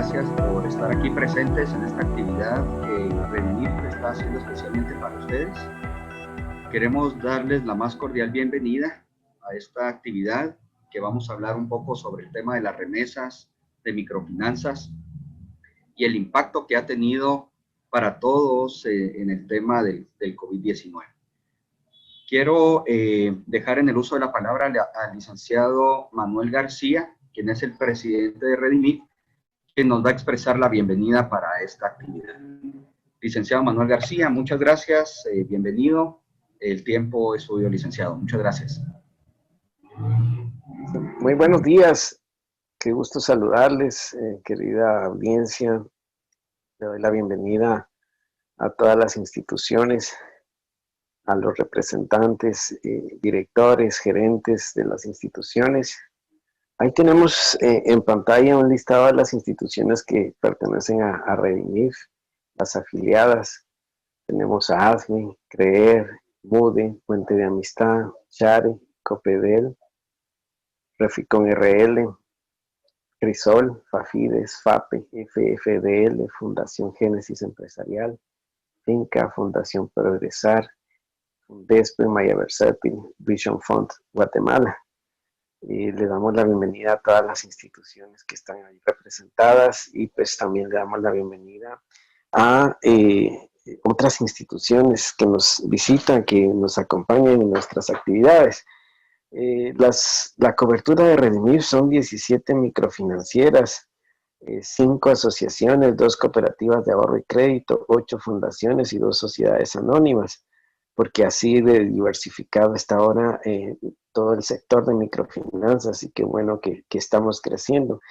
gracias por estar aquí presentes en esta actividad que Redimir está haciendo especialmente para ustedes. Queremos darles la más cordial bienvenida a esta actividad que vamos a hablar un poco sobre el tema de las remesas, de microfinanzas y el impacto que ha tenido para todos en el tema del COVID-19. Quiero dejar en el uso de la palabra al licenciado Manuel García, quien es el presidente de Redimir, que nos va a expresar la bienvenida para esta actividad. Licenciado Manuel García, muchas gracias, bienvenido. El tiempo es suyo, licenciado. Muchas gracias. Muy buenos días, qué gusto saludarles, querida audiencia. Le doy la bienvenida a todas las instituciones, a los representantes, directores, gerentes de las instituciones. Ahí tenemos en pantalla un listado de las instituciones que pertenecen a Redimir, las afiliadas. Tenemos a ADME, CREER, MUDE, Puente de Amistad, Share, Copedel, Reficon RL, Crisol, Fafides, FAPE, FFDL, Fundación Génesis Empresarial, Finca, Fundación Progresar, Fundespe, Maya Versátil, Vision Fund, Guatemala. Y le damos la bienvenida a todas las instituciones que están ahí representadas y pues también le damos la bienvenida a otras instituciones que nos visitan, que nos acompañan en nuestras actividades. La cobertura de Redimir son 17 microfinancieras, 5 asociaciones, 2 cooperativas de ahorro y crédito, 8 fundaciones y 2 sociedades anónimas, porque así de diversificado está ahora todo el sector de microfinanzas y qué bueno que estamos creciendo.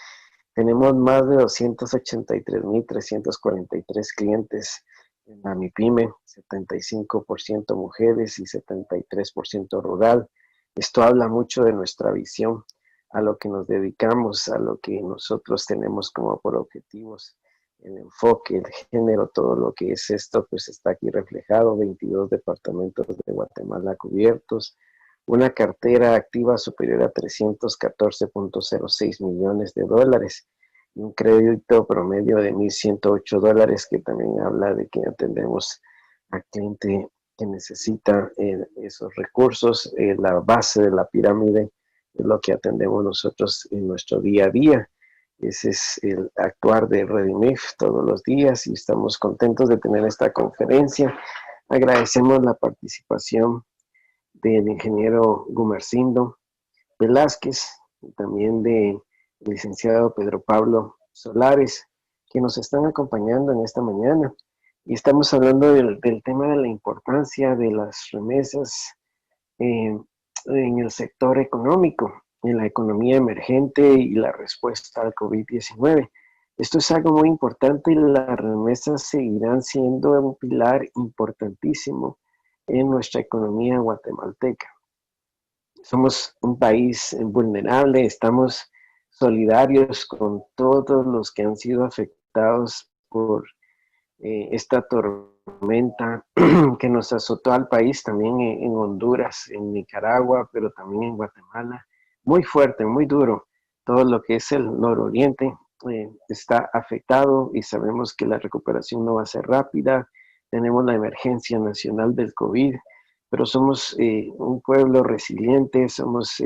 Tenemos más de 283.343 clientes en la MIPYME, 75% mujeres y 73% rural. Esto habla mucho de nuestra visión, a lo que nos dedicamos, a lo que nosotros tenemos como por objetivos, el enfoque, el género, todo lo que es esto, pues está aquí reflejado, 22 departamentos de Guatemala cubiertos, una cartera activa superior a 314.06 millones de dólares, un crédito promedio de $1,108, que también habla de que atendemos al cliente que necesita esos recursos. La base de la pirámide es lo que atendemos nosotros en nuestro día a día. Ese es el actuar de Redimif todos los días y estamos contentos de tener esta conferencia. Agradecemos la participación del ingeniero Gumercindo Velázquez, y también del licenciado Pedro Pablo Solares, que nos están acompañando en esta mañana. Y estamos hablando del tema de la importancia de las remesas en el sector económico, en la economía emergente y la respuesta al COVID-19. Esto es algo muy importante y las remesas seguirán siendo un pilar importantísimo en nuestra economía guatemalteca. Somos un país vulnerable, estamos solidarios con todos los que han sido afectados por esta tormenta que nos azotó al país, también en Honduras, en Nicaragua, pero también en Guatemala. Muy fuerte, muy duro. Todo lo que es el nororiente está afectado y sabemos que la recuperación no va a ser rápida. Tenemos la emergencia nacional del COVID, pero somos un pueblo resiliente, somos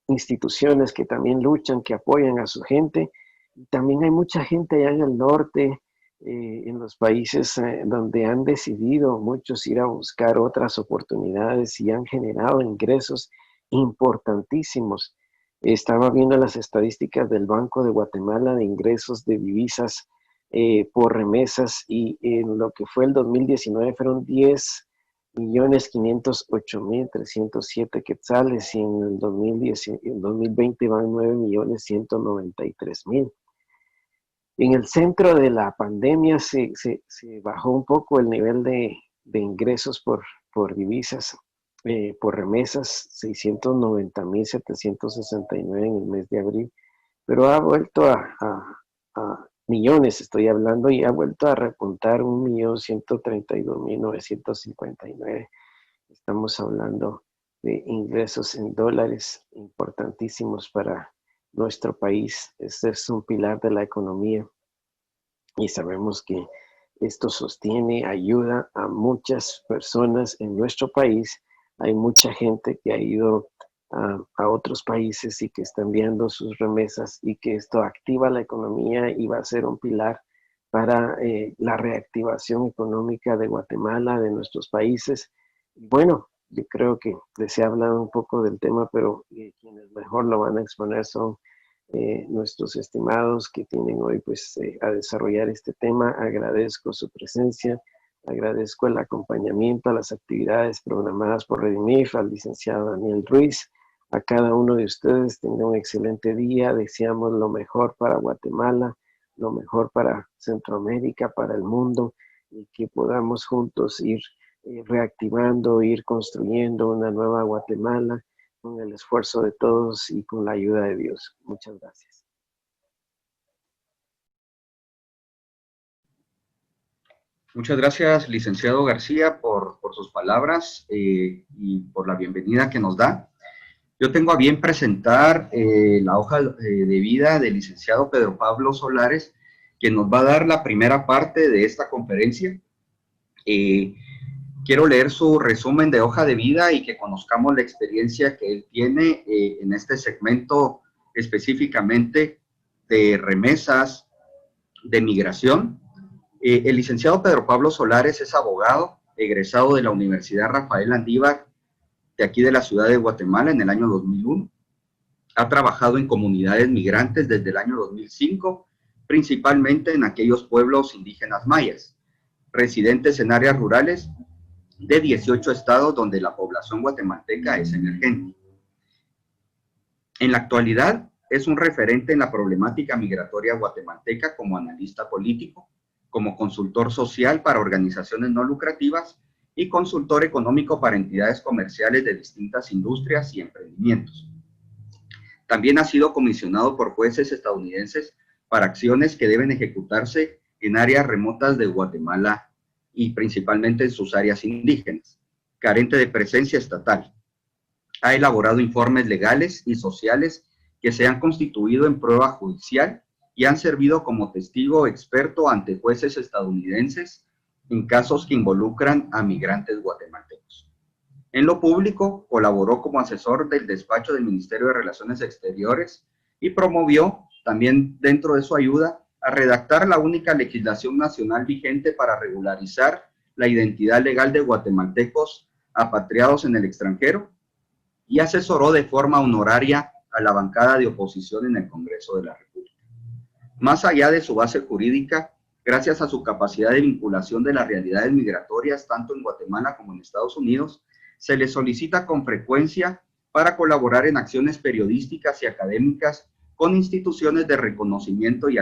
instituciones que también luchan, que apoyan a su gente. Y también hay mucha gente allá en el norte, en los países donde han decidido muchos ir a buscar otras oportunidades y han generado ingresos importantísimos. Estaba viendo las estadísticas del Banco de Guatemala de ingresos de divisas por remesas y en lo que fue el 2019 fueron 10.508.307 quetzales y en el 2020 van 9.193.000. En el centro de la pandemia se bajó un poco el nivel de ingresos por divisas, por remesas, 690.769 en el mes de abril, pero ha vuelto a millones, estoy hablando, y ha vuelto a repuntar 1.132.959. Estamos hablando de ingresos en dólares importantísimos para nuestro país. Este es un pilar de la economía y sabemos que esto sostiene, ayuda a muchas personas en nuestro país. Hay mucha gente que ha ido a otros países y que está enviando sus remesas y que esto activa la economía y va a ser un pilar para la reactivación económica de Guatemala, de nuestros países. Bueno, yo creo que les he hablado un poco del tema, pero quienes mejor lo van a exponer son nuestros estimados que tienen hoy pues a desarrollar este tema. Agradezco su presencia, agradezco el acompañamiento a las actividades programadas por Redimif, al licenciado Daniel Ruiz, a cada uno de ustedes. Tengan un excelente día, deseamos lo mejor para Guatemala, lo mejor para Centroamérica, para el mundo, y que podamos juntos ir reactivando, ir construyendo una nueva Guatemala con el esfuerzo de todos y con la ayuda de Dios. Muchas gracias. Muchas gracias, licenciado García, por sus palabras y por la bienvenida que nos da. Yo tengo a bien presentar la hoja de vida del licenciado Pedro Pablo Solares, que nos va a dar la primera parte de esta conferencia. Quiero leer su resumen de hoja de vida y que conozcamos la experiencia que él tiene en este segmento específicamente de remesas, de migración. El licenciado Pedro Pablo Solares es abogado, egresado de la Universidad Rafael Andívar, de aquí de la ciudad de Guatemala en el año 2001. Ha trabajado en comunidades migrantes desde el año 2005, principalmente en aquellos pueblos indígenas mayas, residentes en áreas rurales de 18 estados donde la población guatemalteca es emergente. En la actualidad es un referente en la problemática migratoria guatemalteca como analista político, como consultor social para organizaciones no lucrativas y consultor económico para entidades comerciales de distintas industrias y emprendimientos. También ha sido comisionado por jueces estadounidenses para acciones que deben ejecutarse en áreas remotas de Guatemala y principalmente en sus áreas indígenas, carente de presencia estatal. Ha elaborado informes legales y sociales que se han constituido en prueba judicial y han servido como testigo experto ante jueces estadounidenses en casos que involucran a migrantes guatemaltecos. En lo público, colaboró como asesor del despacho del Ministerio de Relaciones Exteriores y promovió, también dentro de su ayuda, a redactar la única legislación nacional vigente para regularizar la identidad legal de guatemaltecos apatriados en el extranjero y asesoró de forma honoraria a la bancada de oposición en el Congreso de la República. Más allá de su base jurídica, gracias a su capacidad de vinculación de las realidades migratorias tanto en Guatemala como en Estados Unidos, se le solicita con frecuencia para colaborar en acciones periodísticas y académicas con instituciones de reconocimiento y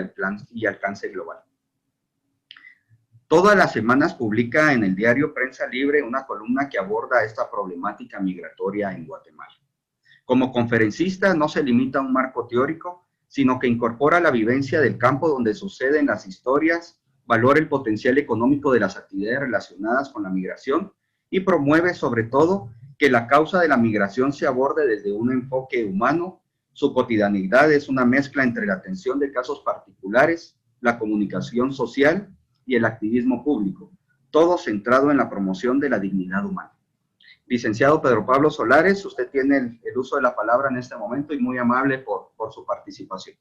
alcance global. Todas las semanas publica en el diario Prensa Libre una columna que aborda esta problemática migratoria en Guatemala. Como conferencista no se limita a un marco teórico, sino que incorpora la vivencia del campo donde suceden las historias, valora el potencial económico de las actividades relacionadas con la migración y promueve sobre todo que la causa de la migración se aborde desde un enfoque humano. Su cotidianidad es una mezcla entre la atención de casos particulares, la comunicación social y el activismo público, todo centrado en la promoción de la dignidad humana. Licenciado Pedro Pablo Solares, usted tiene el uso de la palabra en este momento y muy amable por su participación.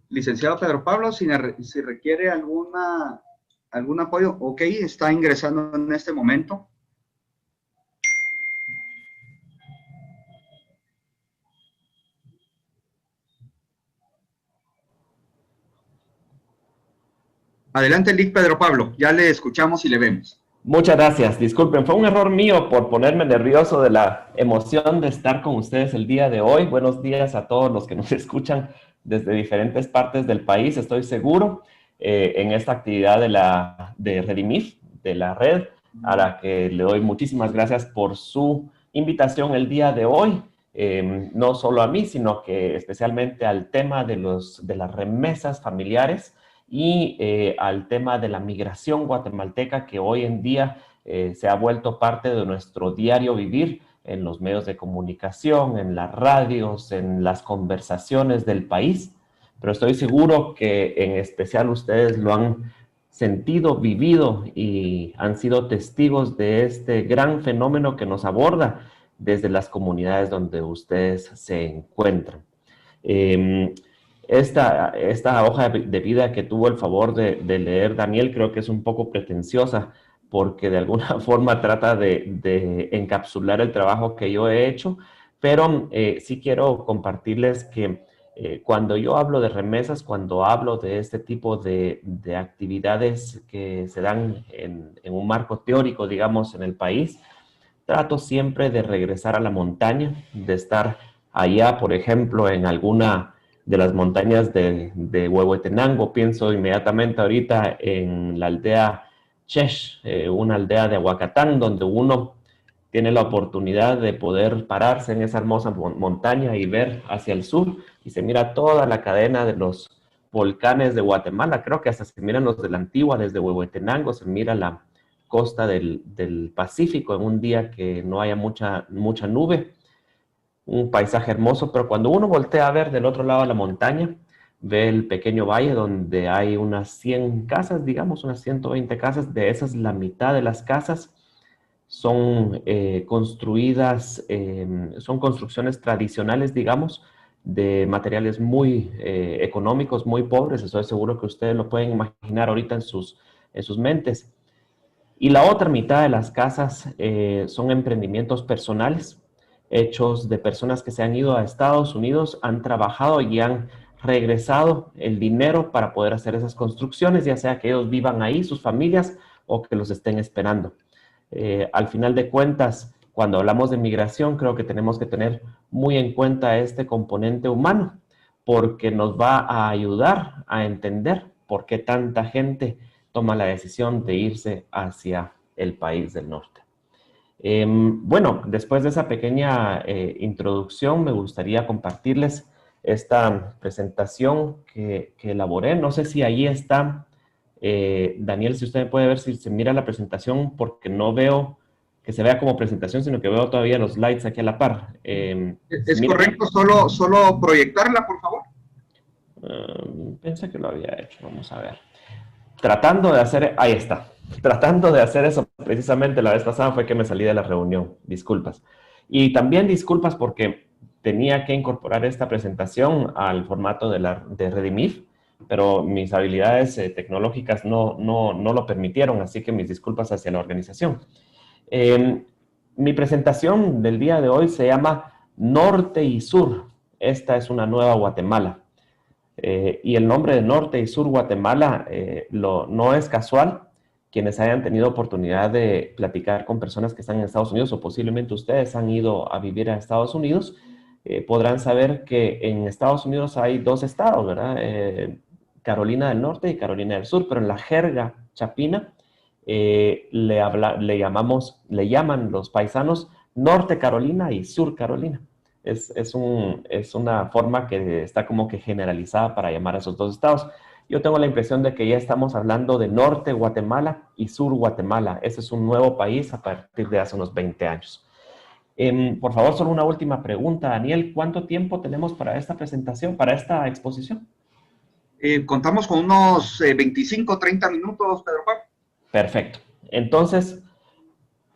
Licenciado Pedro Pablo, si requiere algún apoyo, ok, está ingresando en este momento. Adelante, Lic Pedro Pablo, ya le escuchamos y le vemos. Muchas gracias. Disculpen, fue un error mío por ponerme nervioso de la emoción de estar con ustedes el día de hoy. Buenos días a todos los que nos escuchan desde diferentes partes del país. Estoy seguro en esta actividad de Redimif, de la red, a la que le doy muchísimas gracias por su invitación el día de hoy. No solo a mí, sino que especialmente al tema de las remesas familiares y al tema de la migración guatemalteca, que hoy en día se ha vuelto parte de nuestro diario vivir en los medios de comunicación, en las radios, en las conversaciones del país. Pero estoy seguro que en especial ustedes lo han sentido, vivido y han sido testigos de este gran fenómeno que nos aborda desde las comunidades donde ustedes se encuentran. Esta hoja de vida que tuvo el favor de leer Daniel creo que es un poco pretenciosa porque de alguna forma trata de encapsular el trabajo que yo he hecho, pero sí quiero compartirles que cuando yo hablo de remesas, cuando hablo de este tipo de actividades que se dan en un marco teórico, digamos, en el país, trato siempre de regresar a la montaña, de estar allá, por ejemplo, en alguna de las montañas de Huehuetenango. Pienso inmediatamente ahorita en la aldea Chesh, una aldea de Aguacatán, donde uno tiene la oportunidad de poder pararse en esa hermosa montaña y ver hacia el sur y se mira toda la cadena de los volcanes de Guatemala. Creo que hasta se miran los de la Antigua, desde Huehuetenango, se mira la costa del Pacífico en un día que no haya mucha nube. Un paisaje hermoso, pero cuando uno voltea a ver del otro lado de la montaña, ve el pequeño valle donde hay unas 100 casas, digamos, unas 120 casas. De esas, la mitad de las casas son construidas, son construcciones tradicionales, digamos, de materiales muy económicos, muy pobres. Estoy seguro que ustedes lo pueden imaginar ahorita en sus mentes. Y la otra mitad de las casas son emprendimientos personales, hechos de personas que se han ido a Estados Unidos, han trabajado y han regresado el dinero para poder hacer esas construcciones, ya sea que ellos vivan ahí, sus familias, o que los estén esperando. Al final de cuentas, cuando hablamos de migración, creo que tenemos que tener muy en cuenta este componente humano, porque nos va a ayudar a entender por qué tanta gente toma la decisión de irse hacia el país del norte. Bueno, después de esa pequeña introducción, me gustaría compartirles esta presentación que elaboré. No sé si ahí está, Daniel, si usted me puede ver si se mira la presentación, porque no veo que se vea como presentación, sino que veo todavía los slides aquí a la par. ¿Es correcto solo proyectarla, por favor? Pensé que lo había hecho, vamos a ver. Tratando de hacer, ahí está, tratando de hacer eso precisamente la vez pasada fue que me salí de la reunión, disculpas. Y también disculpas porque tenía que incorporar esta presentación al formato de Redimif, pero mis habilidades tecnológicas no lo permitieron, así que mis disculpas hacia la organización. Mi presentación del día de hoy se llama Norte y Sur. Esta es una nueva Guatemala. Y el nombre de Norte y Sur Guatemala no es casual. Quienes hayan tenido oportunidad de platicar con personas que están en Estados Unidos o posiblemente ustedes han ido a vivir a Estados Unidos, podrán saber que en Estados Unidos hay dos estados, ¿verdad? Carolina del Norte y Carolina del Sur, pero en la jerga chapina le llaman los paisanos Norte Carolina y Sur Carolina. Es una forma que está como que generalizada para llamar a esos dos estados. Yo tengo la impresión de que ya estamos hablando de Norte Guatemala y Sur Guatemala. Ese es un nuevo país a partir de hace unos 20 años. Por favor, solo una última pregunta, Daniel. ¿Cuánto tiempo tenemos para esta presentación, para esta exposición? Contamos con unos 25, 30 minutos, Pedro Pablo. Perfecto. Entonces,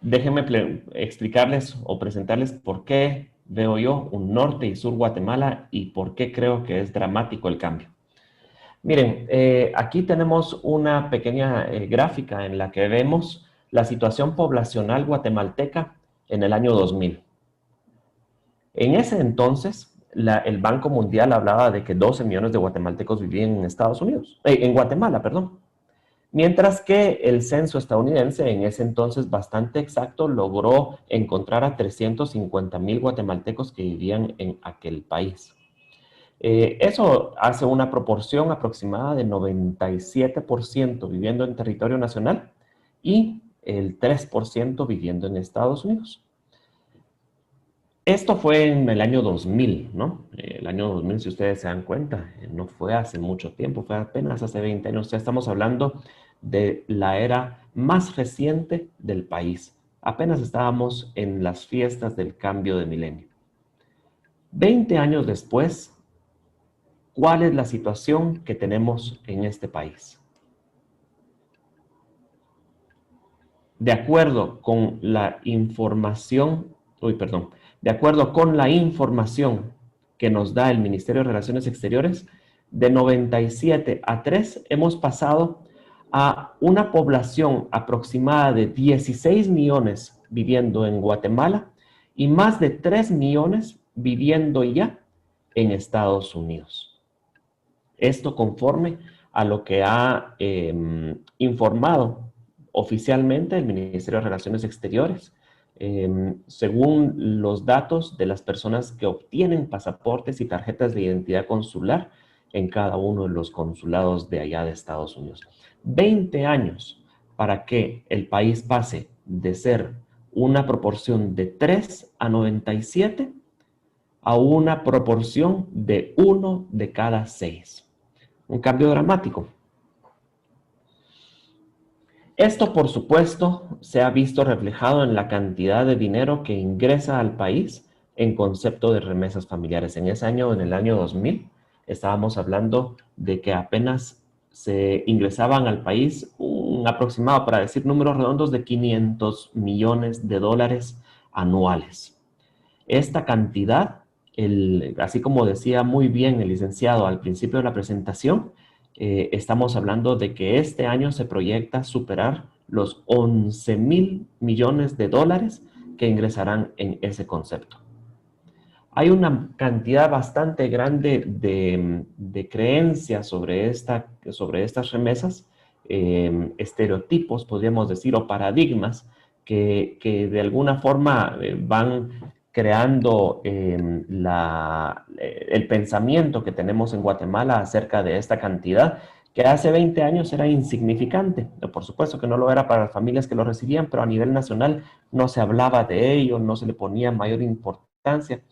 déjenme explicarles o presentarles por qué veo yo un Norte y Sur Guatemala y por qué creo que es dramático el cambio. Miren, aquí tenemos una pequeña gráfica en la que vemos la situación poblacional guatemalteca en el año 2000. En ese entonces, el Banco Mundial hablaba de que 12 millones de guatemaltecos vivían en Estados Unidos, en Guatemala, perdón. Mientras que el censo estadounidense, en ese entonces bastante exacto, logró encontrar a 350,000 guatemaltecos que vivían en aquel país. Eso hace una proporción aproximada de 97% viviendo en territorio nacional y el 3% viviendo en Estados Unidos. Esto fue en el año 2000, ¿no? El año 2000, si ustedes se dan cuenta, no fue hace mucho tiempo, fue apenas hace 20 años. Ya estamos hablando de la era más reciente del país. Apenas estábamos en las fiestas del cambio de milenio. 20 años después, ¿cuál es la situación que tenemos en este país? De acuerdo con la información, de acuerdo con la información que nos da el Ministerio de Relaciones Exteriores, de 97 a 3 hemos pasado a una población aproximada de 16 millones viviendo en Guatemala y más de 3 millones viviendo ya en Estados Unidos. Esto conforme a lo que ha informado oficialmente el Ministerio de Relaciones Exteriores, según los datos de las personas que obtienen pasaportes y tarjetas de identidad consular en cada uno de los consulados de allá de Estados Unidos. 20 años para que el país pase de ser una proporción de 3 a 97 a una proporción de 1 de cada 6. Un cambio dramático. Esto, por supuesto, se ha visto reflejado en la cantidad de dinero que ingresa al país en concepto de remesas familiares. En ese año, en el año 2000, estábamos hablando de que apenas se ingresaban al país un aproximado, para decir números redondos, de 500 millones de dólares anuales. Esta cantidad, así como decía muy bien el licenciado al principio de la presentación, estamos hablando de que este año se proyecta superar los 11,000 millones de dólares que ingresarán en ese concepto. Hay una cantidad bastante grande de creencias sobre estas remesas, estereotipos, podríamos decir, o paradigmas que de alguna forma van creando el pensamiento que tenemos en Guatemala acerca de esta cantidad, que hace 20 años era insignificante. Por supuesto que no lo era para las familias que lo recibían, pero a nivel nacional no se hablaba de ello, no se le ponía mayor importancia.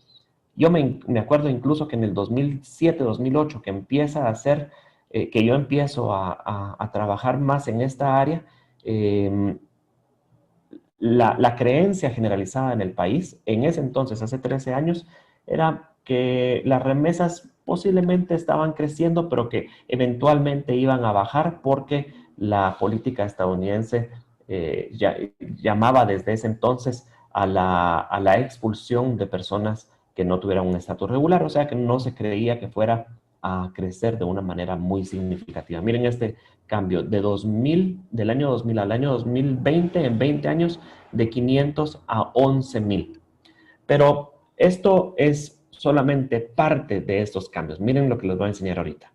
Yo me acuerdo incluso que en el 2007, 2008, que empieza a hacer, que yo empiezo a trabajar más en esta área, la creencia generalizada en el país, en ese entonces, hace 13 años, era que las remesas posiblemente estaban creciendo, pero que eventualmente iban a bajar porque la política estadounidense llamaba desde ese entonces a la expulsión de personas que no tuvieran un estatus regular, o sea que no se creía que fuera a crecer de una manera muy significativa. Miren este cambio del año 2000 al año 2020, en 20 años, de 500 a 11,000. Pero esto es solamente parte de estos cambios. Miren lo que les voy a enseñar ahorita.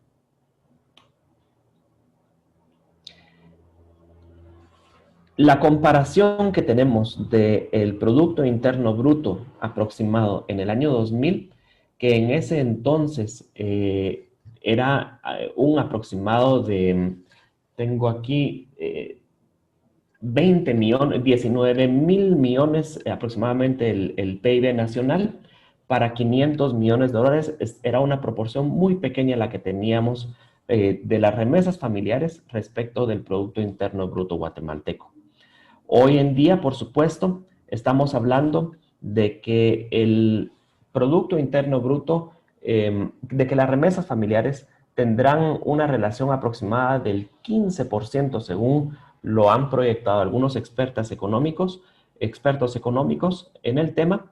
La comparación que tenemos del Producto Interno Bruto aproximado en el año 2000, que en ese entonces era un aproximado de, tengo aquí 20 millones, 19,000 millones aproximadamente el PIB nacional, para 500 millones de dólares, era una proporción muy pequeña la que teníamos de las remesas familiares respecto del Producto Interno Bruto guatemalteco. Hoy en día, por supuesto, estamos hablando de que el Producto Interno Bruto, de que las remesas familiares tendrán una relación aproximada del 15% según lo han proyectado algunos expertos económicos en el tema,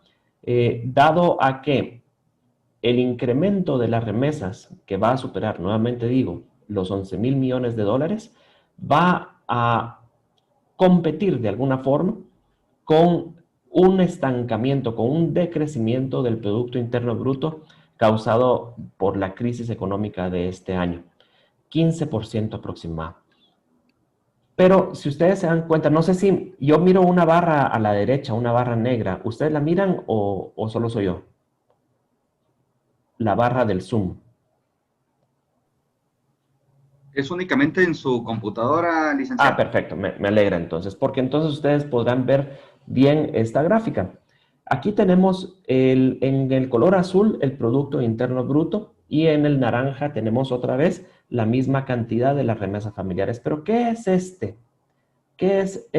dado a que el incremento de las remesas, que va a superar, nuevamente digo, los 11,000 millones de dólares, va a competir de alguna forma con un estancamiento, con un decrecimiento del Producto Interno Bruto causado por la crisis económica de este año, 15% aproximado. Pero si ustedes se dan cuenta, no sé si yo miro una barra a la derecha, una barra negra, ¿ustedes la miran o solo soy yo? La barra del Zoom. Es únicamente en su computadora, Ah, licenciado. perfecto, me alegra entonces, porque entonces ustedes podrán ver bien esta gráfica. Aquí tenemos en el color azul el Producto Interno Bruto y en el naranja tenemos otra vez la misma cantidad de las remesas familiares. Pero ¿qué es este? ¿Qué es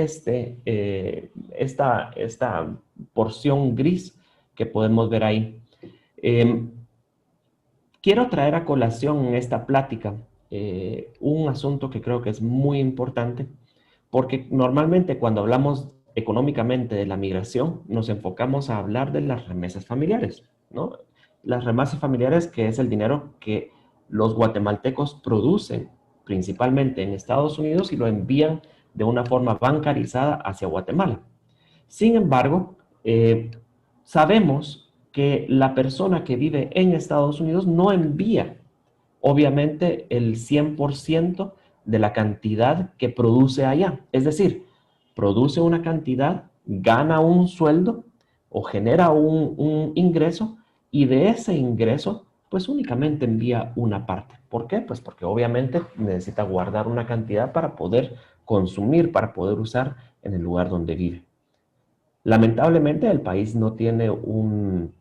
esta porción gris que podemos ver ahí? Eh, Quiero traer a colación en esta plática un asunto que creo que es muy importante, porque normalmente cuando hablamos económicamente de la migración, nos enfocamos a hablar de las remesas familiares, ¿no? Las remesas familiares, que es el dinero que los guatemaltecos producen principalmente en Estados Unidos y lo envían de una forma bancarizada hacia Guatemala. Sin embargo, sabemos que la persona que vive en Estados Unidos no envía, obviamente, el 100% de la cantidad que produce allá. Es decir, produce una cantidad, gana un sueldo o genera un ingreso y de ese ingreso, pues únicamente envía una parte. ¿Por qué? Pues porque obviamente necesita guardar una cantidad para poder consumir, para poder usar en el lugar donde vive. Lamentablemente el país no tiene un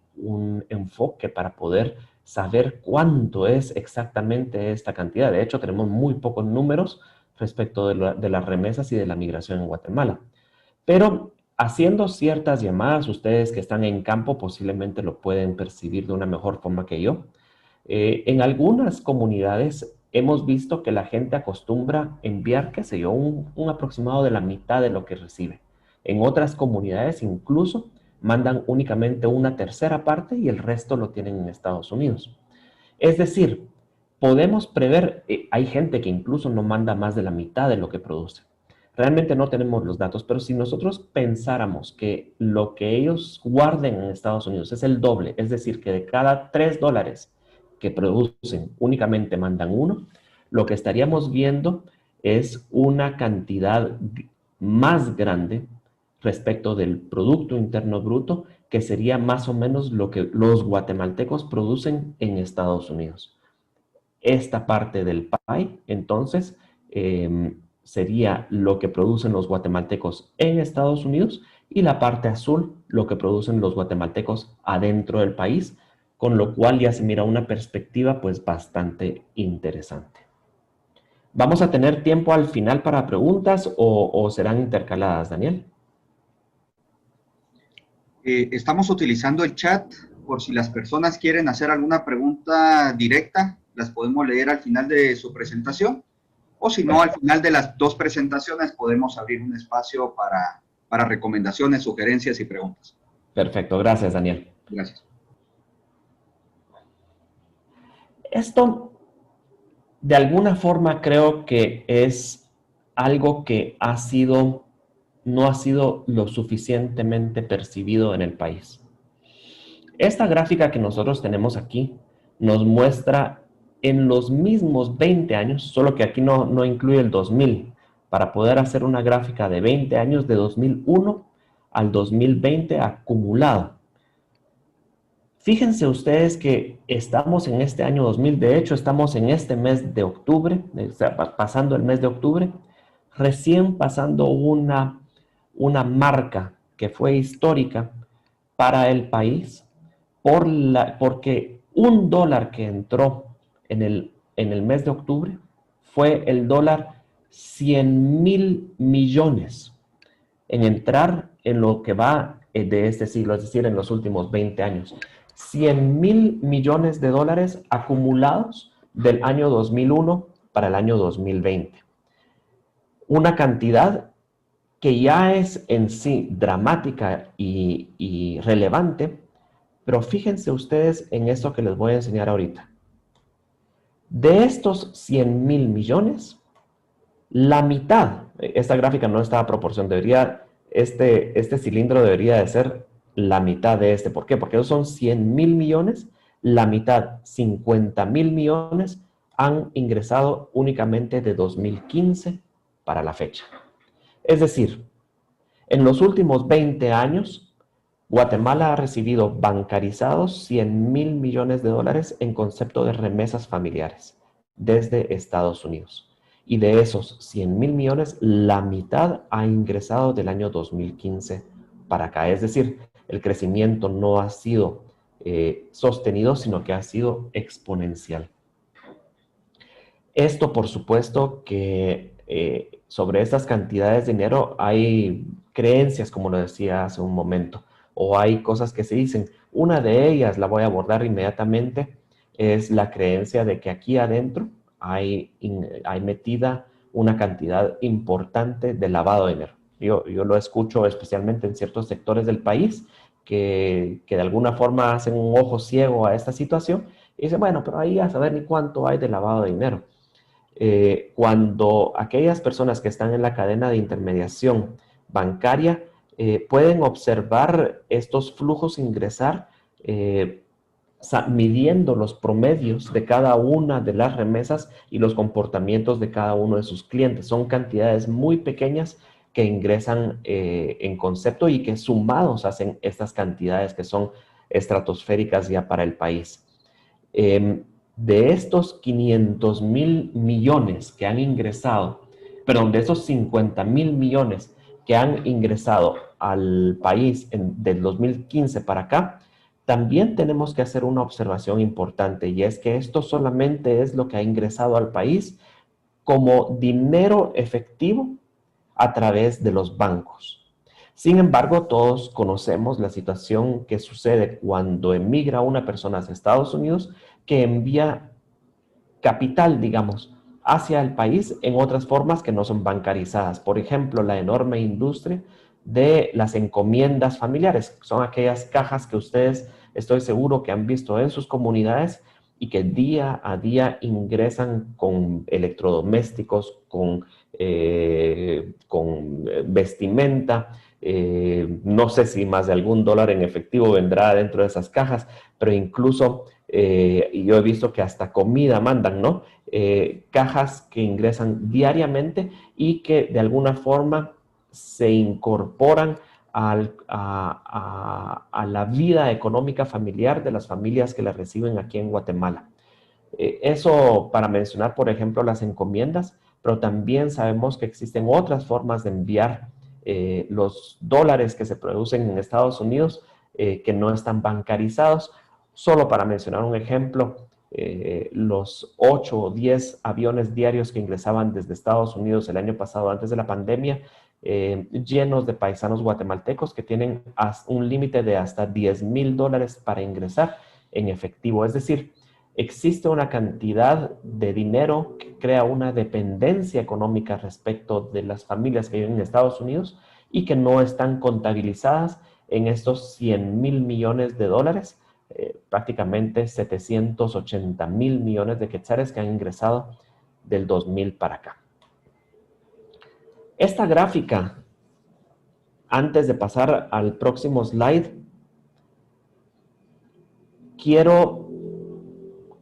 enfoque para poder saber cuánto es exactamente esta cantidad. De hecho, tenemos muy pocos números respecto de las remesas y de la migración en Guatemala. Pero haciendo ciertas llamadas, ustedes que están en campo posiblemente lo pueden percibir de una mejor forma que yo. En algunas comunidades hemos visto que la gente acostumbra enviar, qué sé yo, un aproximado de la mitad de lo que recibe. En otras comunidades incluso mandan únicamente una tercera parte y el resto lo tienen en Estados Unidos. Es decir, podemos prever, hay gente que incluso no manda más de la mitad de lo que produce. Realmente no tenemos los datos, pero si nosotros pensáramos que lo que ellos guarden en Estados Unidos es el doble, es decir, que de cada $3 que producen únicamente mandan uno, lo que estaríamos viendo es una cantidad más grande respecto del Producto Interno Bruto, que sería más o menos lo que los guatemaltecos producen en Estados Unidos. Esta parte del pie, entonces, sería lo que producen los guatemaltecos en Estados Unidos y la parte azul, lo que producen los guatemaltecos adentro del país, con lo cual ya se mira una perspectiva pues bastante interesante. ¿Vamos a tener tiempo al final para preguntas o serán intercaladas, Daniel? Estamos utilizando el chat por si las personas quieren hacer alguna pregunta directa, las podemos leer al final de su presentación, o si no, al final de las dos presentaciones podemos abrir un espacio para recomendaciones, sugerencias y preguntas. Perfecto, gracias, Daniel. Gracias. Esto, de alguna forma, creo que es algo que no ha sido lo suficientemente percibido en el país. Esta gráfica que nosotros tenemos aquí nos muestra en los mismos 20 años, solo que aquí no incluye el 2000, para poder hacer una gráfica de 20 años de 2001 al 2020 acumulado. Fíjense ustedes que estamos en este año 2000, de hecho estamos en este mes de octubre, o sea, pasando el mes de octubre, recién pasando una marca que fue histórica para el país porque $1 que entró en el mes de octubre fue el dólar 100,000 millones en entrar en lo que va de este siglo, es decir, en los últimos 20 años. 100,000 millones de dólares acumulados del año 2001 para el año 2020. Una cantidad que ya es en sí dramática y relevante, pero fíjense ustedes en esto que les voy a enseñar ahorita. De estos 100,000 millones, la mitad, esta gráfica no está a proporción, este cilindro debería de ser la mitad de este. ¿Por qué? Porque esos son 100,000 millones, la mitad, 50,000 millones, han ingresado únicamente de 2015 para la fecha. Es decir, en los últimos 20 años, Guatemala ha recibido bancarizados 100.000 millones de dólares en concepto de remesas familiares desde Estados Unidos. Y de esos 100.000 millones, la mitad ha ingresado del año 2015 para acá. Es decir, el crecimiento no ha sido sostenido, sino que ha sido exponencial. Esto, por supuesto, que sobre estas cantidades de dinero hay creencias, como lo decía hace un momento, o hay cosas que se dicen. Una de ellas, la voy a abordar inmediatamente, es la creencia de que aquí adentro hay metida una cantidad importante de lavado de dinero. Yo lo escucho especialmente en ciertos sectores del país que de alguna forma hacen un ojo ciego a esta situación y dicen, bueno, pero ahí a saber ni cuánto hay de lavado de dinero. Cuando aquellas personas que están en la cadena de intermediación bancaria pueden observar estos flujos ingresar midiendo los promedios de cada una de las remesas y los comportamientos de cada uno de sus clientes. Son cantidades muy pequeñas que ingresan en concepto y que sumados hacen estas cantidades que son estratosféricas ya para el país. De estos 500.000 millones que han ingresado, perdón, de esos 50.000 millones que han ingresado al país del 2015 para acá, también tenemos que hacer una observación importante y es que esto solamente es lo que ha ingresado al país como dinero efectivo a través de los bancos. Sin embargo, todos conocemos la situación que sucede cuando emigra una persona hacia Estados Unidos que envía capital, digamos, hacia el país en otras formas que no son bancarizadas. Por ejemplo, la enorme industria de las encomiendas familiares. Son aquellas cajas que ustedes, estoy seguro que han visto en sus comunidades y que día a día ingresan con electrodomésticos, con vestimenta. No sé si más de algún dólar en efectivo vendrá dentro de esas cajas, pero incluso yo he visto que hasta comida mandan, ¿no? Cajas que ingresan diariamente y que de alguna forma se incorporan a la vida económica familiar de las familias que la reciben aquí en Guatemala. Eso para mencionar, por ejemplo, las encomiendas, pero también sabemos que existen otras formas de enviar los dólares que se producen en Estados Unidos que no están bancarizados. Solo para mencionar un ejemplo, los 8 o 10 aviones diarios que ingresaban desde Estados Unidos el año pasado antes de la pandemia, llenos de paisanos guatemaltecos que tienen un límite de hasta $10,000 para ingresar en efectivo. Es decir, existe una cantidad de dinero que crea una dependencia económica respecto de las familias que viven en Estados Unidos y que no están contabilizadas en estos 100.000 millones de dólares, prácticamente 780.000 millones de quetzales que han ingresado del 2000 para acá. Esta gráfica, antes de pasar al próximo slide, quiero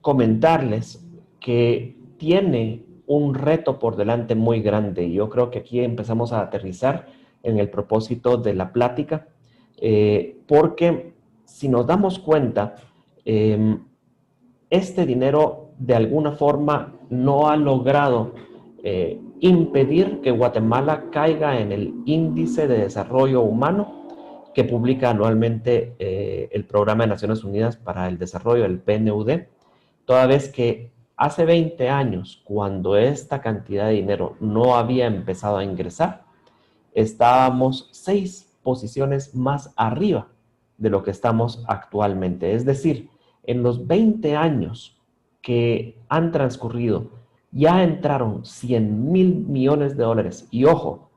comentarles que tiene un reto por delante muy grande. Yo creo que aquí empezamos a aterrizar en el propósito de la plática, porque si nos damos cuenta, este dinero de alguna forma no ha logrado impedir que Guatemala caiga en el índice de desarrollo humano que publica anualmente el Programa de Naciones Unidas para el Desarrollo, el PNUD, toda vez que hace 20 años, cuando esta cantidad de dinero no había empezado a ingresar, estábamos 6 posiciones más arriba de lo que estamos actualmente. Es decir, en los 20 años que han transcurrido, ya entraron 100.000 millones de dólares. Y ojo,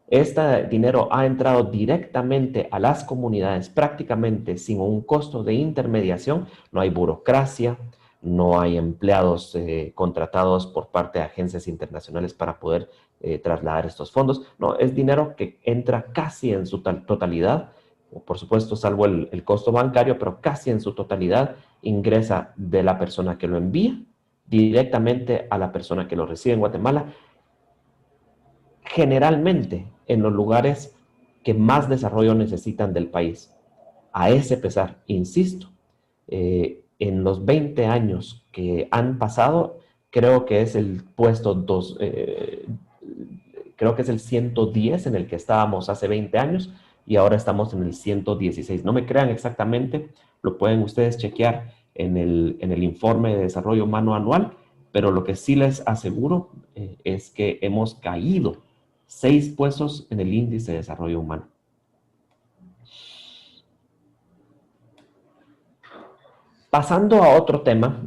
este dinero ha entrado directamente a las comunidades prácticamente sin un costo de intermediación. No hay burocracia, no hay empleados contratados por parte de agencias internacionales para poder trasladar estos fondos. No, es dinero que entra casi en su totalidad, por supuesto, salvo el costo bancario, pero casi en su totalidad ingresa de la persona que lo envía directamente a la persona que lo recibe en Guatemala. generalmente en los lugares que más desarrollo necesitan del país. A ese pesar, insisto, en los 20 años que han pasado, creo que es el puesto creo que es el 110 en el que estábamos hace 20 años y ahora estamos en el 116. No me crean exactamente, lo pueden ustedes chequear en el informe de desarrollo humano anual, pero lo que sí les aseguro es que hemos caído 6 puestos en el índice de desarrollo humano. Pasando a otro tema,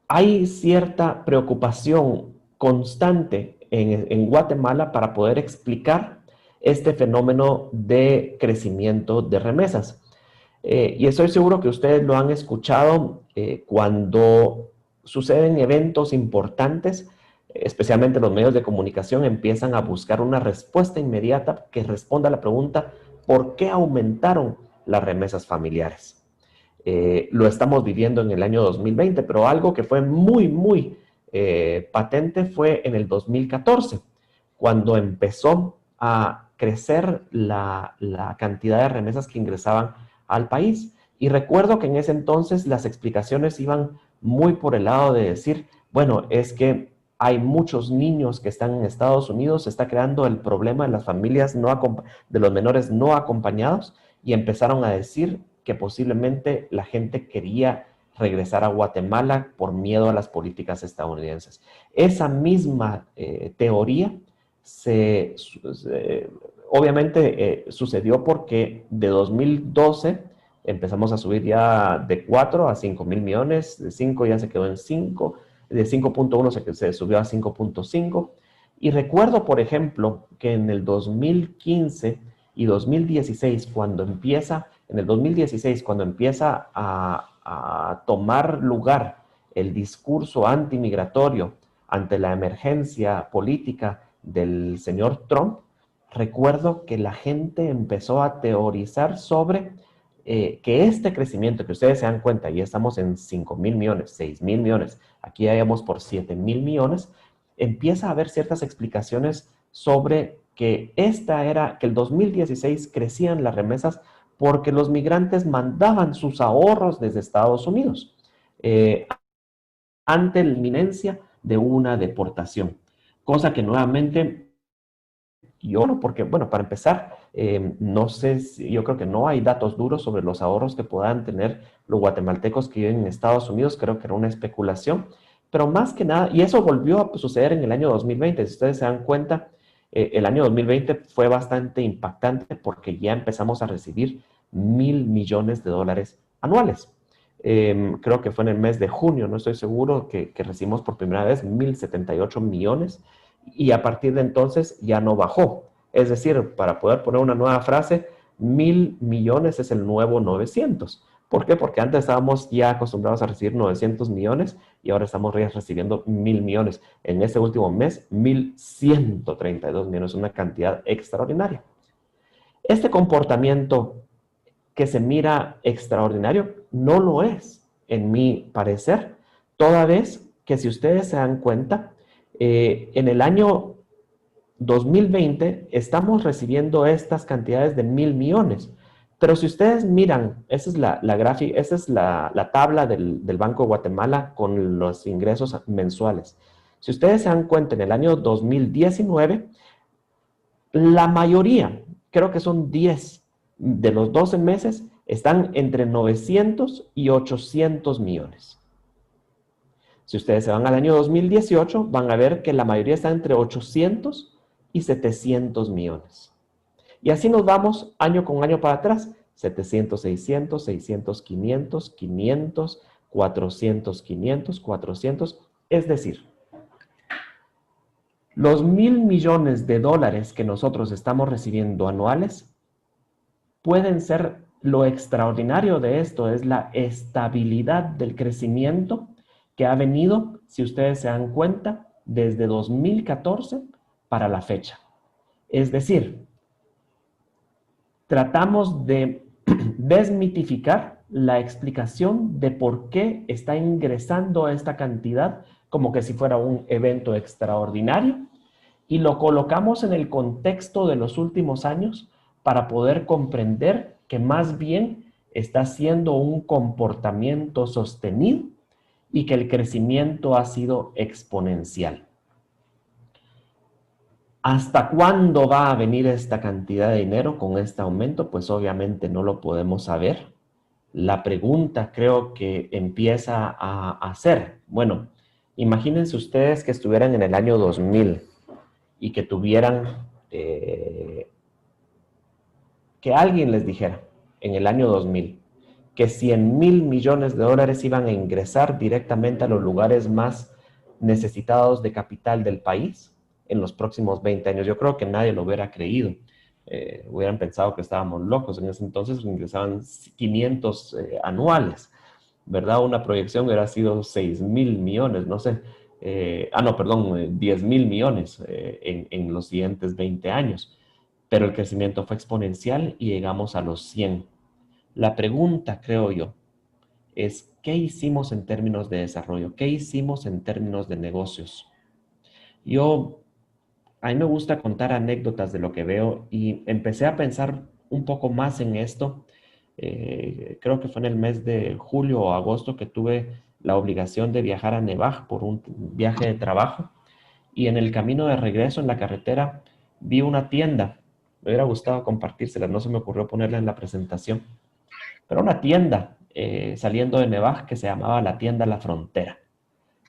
hay cierta preocupación constante en Guatemala para poder explicar este fenómeno de crecimiento de remesas. Y estoy seguro que ustedes lo han escuchado cuando suceden eventos importantes, especialmente los medios de comunicación empiezan a buscar una respuesta inmediata que responda a la pregunta ¿por qué aumentaron las remesas familiares? Lo estamos viviendo en el año 2020, pero algo que fue muy patente fue en el 2014, cuando empezó a crecer la cantidad de remesas que ingresaban al país. Y recuerdo que en ese entonces las explicaciones iban muy por el lado de decir, bueno, es que hay muchos niños que están en Estados Unidos, se está creando el problema de las familias de los menores no acompañados, y empezaron a decir que posiblemente la gente quería regresar a Guatemala por miedo a las políticas estadounidenses. Esa misma teoría obviamente sucedió porque de 2012 empezamos a subir ya de 4 a 5 mil millones, de 5 ya se quedó en 5, de 5.1 se subió a 5.5. Y recuerdo, por ejemplo, que en el 2015 y 2016, en el 2016, cuando empieza a tomar lugar el discurso antimigratorio ante la emergencia política del señor Trump, recuerdo que la gente empezó a teorizar sobre que este crecimiento, que ustedes se dan cuenta, ya estamos en 5 mil millones, 6 mil millones, aquí ya vamos por 7 mil millones, empieza a haber ciertas explicaciones sobre que que el 2016 crecían las remesas porque los migrantes mandaban sus ahorros desde Estados Unidos ante la inminencia de una deportación. Cosa que nuevamente yo no, porque, bueno, para empezar, no sé, yo creo que no hay datos duros sobre los ahorros que puedan tener los guatemaltecos que viven en Estados Unidos, creo que era una especulación, pero más que nada, y eso volvió a suceder en el año 2020, si ustedes se dan cuenta, el año 2020 fue bastante impactante porque ya empezamos a recibir $1,000 millones anuales. Creo que fue en el mes de junio, no estoy seguro, que recibimos por primera vez 1,078 millones y a partir de entonces ya no bajó. Es decir, para poder poner una nueva frase, 1,000 millones es el nuevo 900. ¿Por qué? Porque antes estábamos ya acostumbrados a recibir 900 millones y ahora estamos recibiendo 1,000 millones. En este último mes, 1,132 millones, una cantidad extraordinaria. Este comportamiento que se mira extraordinario no lo es, en mi parecer, toda vez que si ustedes se dan cuenta, en el año 2020 estamos recibiendo estas cantidades de 1,000 millones. Pero si ustedes miran, esa es esa es la tabla del Banco de Guatemala con los ingresos mensuales. Si ustedes se dan cuenta, en el año 2019, la mayoría, creo que son 10 de los 12 meses, están entre 900 y 800 millones. Si ustedes se van al año 2018, van a ver que la mayoría está entre 800 y 700 millones. Y así nos vamos año con año para atrás. 700, 600, 600, 500, 500, 400, 500, 400. Es decir, los $1,000 millones que nosotros estamos recibiendo anuales pueden ser, lo extraordinario de esto es la estabilidad del crecimiento que ha venido, si ustedes se dan cuenta, desde 2014 para la fecha. Es decir, tratamos de desmitificar la explicación de por qué está ingresando esta cantidad como que si fuera un evento extraordinario, y lo colocamos en el contexto de los últimos años para poder comprender que más bien está siendo un comportamiento sostenido y que el crecimiento ha sido exponencial. ¿Hasta cuándo va a venir esta cantidad de dinero con este aumento? Pues obviamente no lo podemos saber. La pregunta creo que empieza a hacer, bueno, imagínense ustedes que estuvieran en el año 2000 y que tuvieran, que alguien les dijera en el año 2000 que 100,000 millones de dólares iban a ingresar directamente a los lugares más necesitados de capital del país en los próximos 20 años. Yo creo que nadie lo hubiera creído. Hubieran pensado que estábamos locos. En ese entonces ingresaban 500 anuales, ¿verdad? Una proyección hubiera sido 6,000 millones, no sé. No, perdón, 10,000 millones en los siguientes 20 años. Pero el crecimiento fue exponencial y llegamos a los 100. La pregunta, creo yo, es ¿qué hicimos en términos de desarrollo? ¿Qué hicimos en términos de negocios? A mí me gusta contar anécdotas de lo que veo y empecé a pensar un poco más en esto. Creo que fue en el mes de julio o agosto que tuve la obligación de viajar a Nevaj por un viaje de trabajo, y en el camino de regreso en la carretera vi una tienda. Me hubiera gustado compartírsela, no se me ocurrió ponerla en la presentación, pero una tienda saliendo de Nevaj que se llamaba la tienda La Frontera.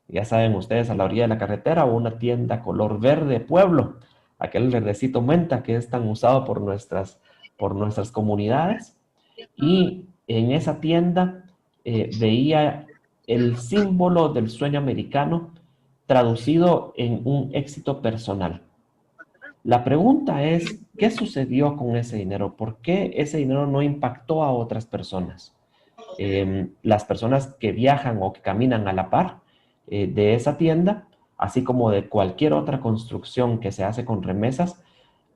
Ya saben ustedes, a la orilla de la carretera, o una tienda color verde pueblo, aquel verdecito menta que es tan usado por nuestras comunidades. Y en esa tienda veía el símbolo del sueño americano traducido en un éxito personal. La pregunta es, ¿qué sucedió con ese dinero? ¿Por qué ese dinero no impactó a otras personas? Las personas que viajan o que caminan a la par de esa tienda, así como de cualquier otra construcción que se hace con remesas,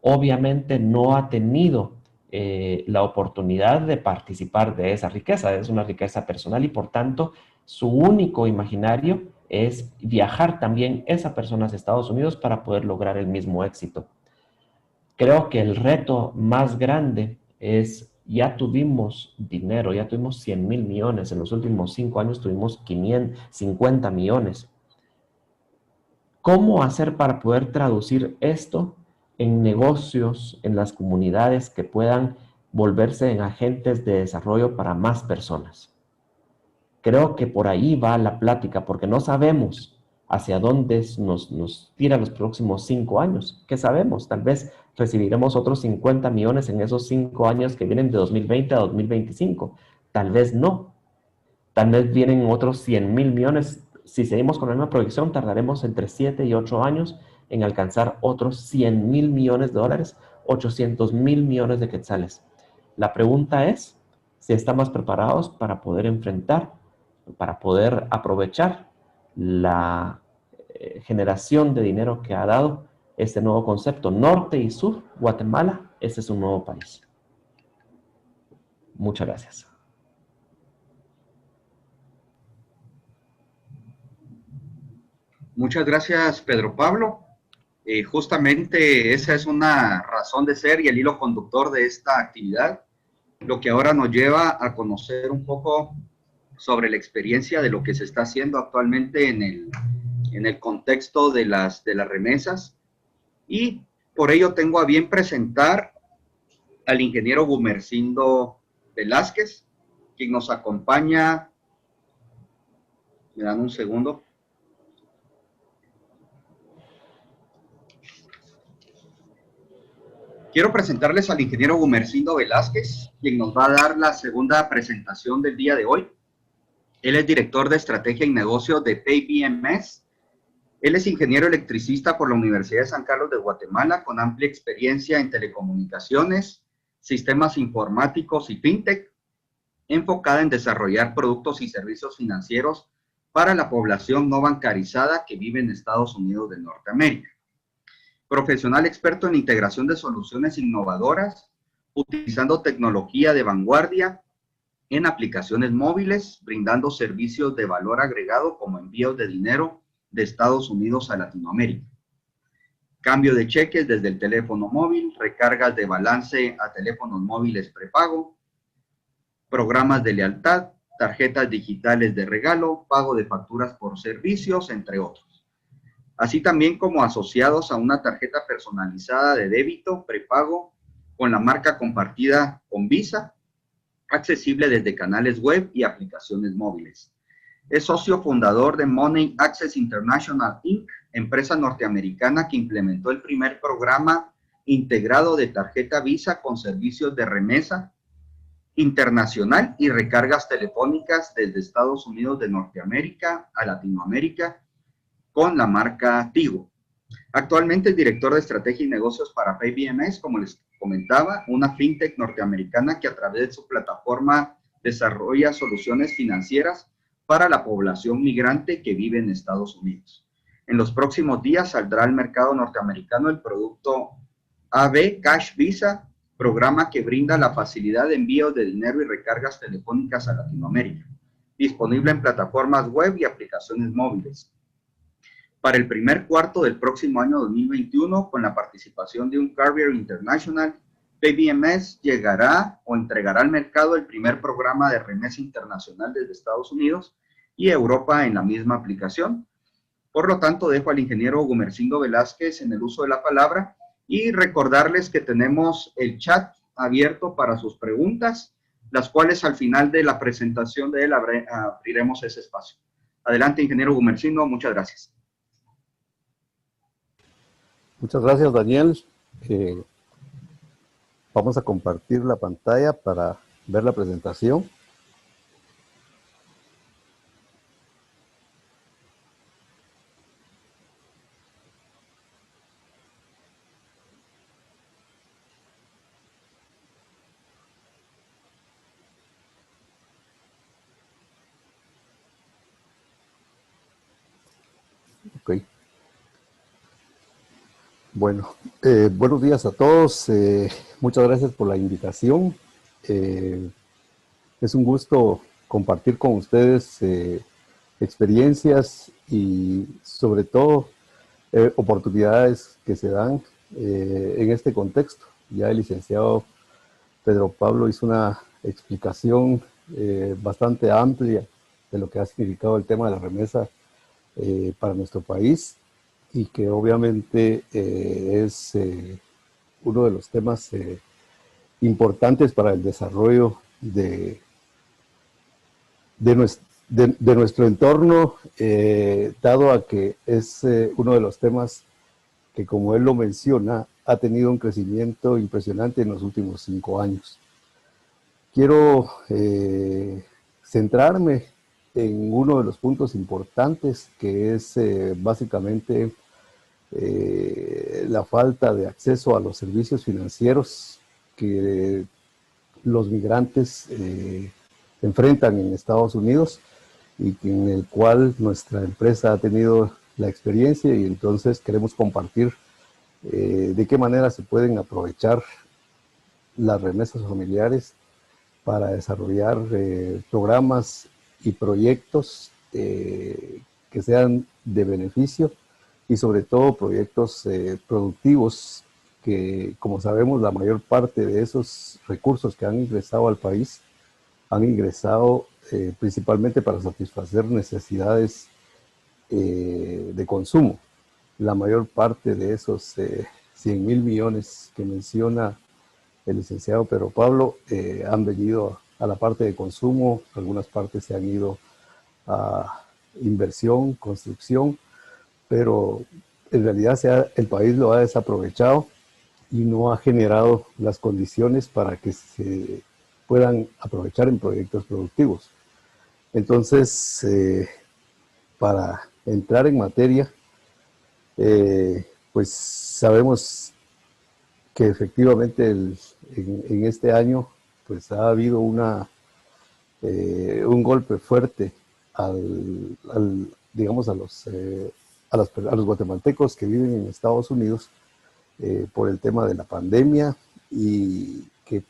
obviamente no ha tenido la oportunidad de participar de esa riqueza. Es una riqueza personal y por tanto su único imaginario es viajar también esa persona a Estados Unidos para poder lograr el mismo éxito. Creo que el reto más grande es, ya tuvimos dinero, ya tuvimos 100,000 millones, en los últimos 5 años tuvimos 550 millones. ¿Cómo hacer para poder traducir esto en negocios, en las comunidades que puedan volverse en agentes de desarrollo para más personas? Creo que por ahí va la plática, porque no sabemos hacia dónde nos tira los próximos 5 años. ¿Qué sabemos? Tal vez recibiremos otros 50 millones en esos 5 años que vienen de 2020 a 2025. Tal vez no. Tal vez vienen otros 100,000 millones. Si seguimos con la misma proyección, tardaremos entre 7 y 8 años en alcanzar otros 100,000 millones de dólares, 800,000 millones de quetzales. La pregunta es si estamos preparados para poder enfrentar, para poder aprovechar la generación de dinero que ha dado este nuevo concepto. Norte y sur, Guatemala, este es un nuevo país. Muchas gracias. Muchas gracias, Pedro Pablo. Justamente esa es una razón de ser y el hilo conductor de esta actividad, lo que ahora nos lleva a conocer un poco sobre la experiencia de lo que se está haciendo actualmente en el contexto de las remesas, y por ello tengo a bien presentar al ingeniero Gumersindo Velázquez, quien nos acompaña. Me dan un segundo. Quiero presentarles al ingeniero Gumersindo Velázquez, quien nos va a dar la segunda presentación del día de hoy. Él es director de Estrategia y Negocio de PayBMS. Él es ingeniero electricista por la Universidad de San Carlos de Guatemala, con amplia experiencia en telecomunicaciones, sistemas informáticos y fintech, enfocada en desarrollar productos y servicios financieros para la población no bancarizada que vive en Estados Unidos de Norteamérica. Profesional experto en integración de soluciones innovadoras, utilizando tecnología de vanguardia en aplicaciones móviles, brindando servicios de valor agregado como envíos de dinero de Estados Unidos a Latinoamérica. Cambio de cheques desde el teléfono móvil, recargas de balance a teléfonos móviles prepago, programas de lealtad, tarjetas digitales de regalo, pago de facturas por servicios, entre otros. Así también como asociados a una tarjeta personalizada de débito prepago con la marca compartida con Visa, accesible desde canales web y aplicaciones móviles. Es socio fundador de Money Access International Inc., empresa norteamericana que implementó el primer programa integrado de tarjeta Visa con servicios de remesa internacional y recargas telefónicas desde Estados Unidos de Norteamérica a Latinoamérica con la marca Tigo. Actualmente es director de estrategia y negocios para PayBMS, como les comentaba, una fintech norteamericana que a través de su plataforma desarrolla soluciones financieras para la población migrante que vive en Estados Unidos. En los próximos días saldrá al mercado norteamericano el producto AB Cash Visa, programa que brinda la facilidad de envío de dinero y recargas telefónicas a Latinoamérica, disponible en plataformas web y aplicaciones móviles. Para el primer cuarto del próximo año 2021, con la participación de un carrier international, PayBMS llegará o entregará al mercado el primer programa de remesa internacional desde Estados Unidos y Europa en la misma aplicación. Por lo tanto, dejo al ingeniero Gumersindo Velázquez en el uso de la palabra y recordarles que tenemos el chat abierto para sus preguntas, las cuales al final de la presentación de él abriremos ese espacio. Adelante, ingeniero Gumersindo, muchas gracias. Muchas gracias, Daniel. Vamos a compartir la pantalla para ver la presentación. Ok. Bueno, buenos días a todos. Muchas gracias por la invitación. Es un gusto compartir con ustedes experiencias y sobre todo oportunidades que se dan en este contexto. Ya el licenciado Pedro Pablo hizo una explicación bastante amplia de lo que ha significado el tema de la remesa para nuestro país y que obviamente es uno de los temas importantes para el desarrollo de nuestro entorno, dado a que es uno de los temas que, como él lo menciona, ha tenido un crecimiento impresionante en los últimos 5 años. Quiero centrarme en uno de los puntos importantes, que es básicamente la falta de acceso a los servicios financieros que los migrantes enfrentan en Estados Unidos y en el cual nuestra empresa ha tenido la experiencia, y entonces queremos compartir de qué manera se pueden aprovechar las remesas familiares para desarrollar programas y proyectos que sean de beneficio y sobre todo proyectos productivos que, como sabemos, la mayor parte de esos recursos que han ingresado al país han ingresado principalmente para satisfacer necesidades de consumo. La mayor parte de esos 100.000 millones que menciona el licenciado Pedro Pablo han venido a la parte de consumo, algunas partes se han ido a inversión, construcción, pero en realidad el país lo ha desaprovechado y no ha generado las condiciones para que se puedan aprovechar en proyectos productivos. Entonces, para entrar en materia, pues sabemos que efectivamente en este año pues ha habido un golpe fuerte digamos a los guatemaltecos que viven en Estados Unidos por el tema de la pandemia y que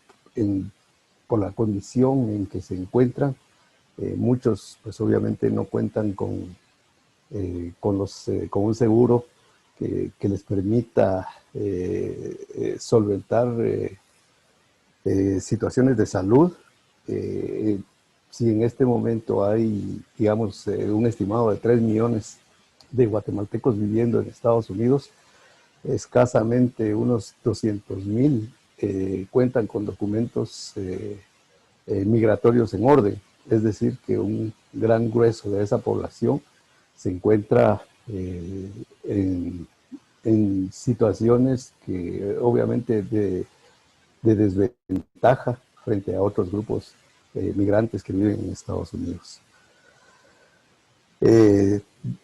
por la condición en que se encuentran, muchos pues obviamente no cuentan con con un seguro que les permita solventar situaciones de salud. Si en este momento hay, digamos, un estimado de 3 millones de guatemaltecos viviendo en Estados Unidos, escasamente unos 200,000 cuentan con documentos migratorios en orden. Es decir, que un gran grueso de esa población se encuentra en situaciones que obviamente de desventaja frente a otros grupos migrantes que viven en Estados Unidos.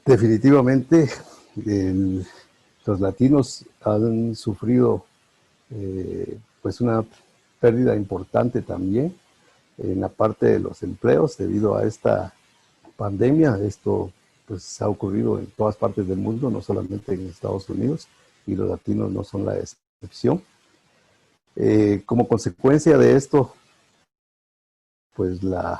Definitivamente los latinos han sufrido pues una pérdida importante también en la parte de los empleos debido a esta pandemia. Esto pues ha ocurrido en todas partes del mundo, no solamente en Estados Unidos, y los latinos no son la excepción. Como consecuencia de esto, pues las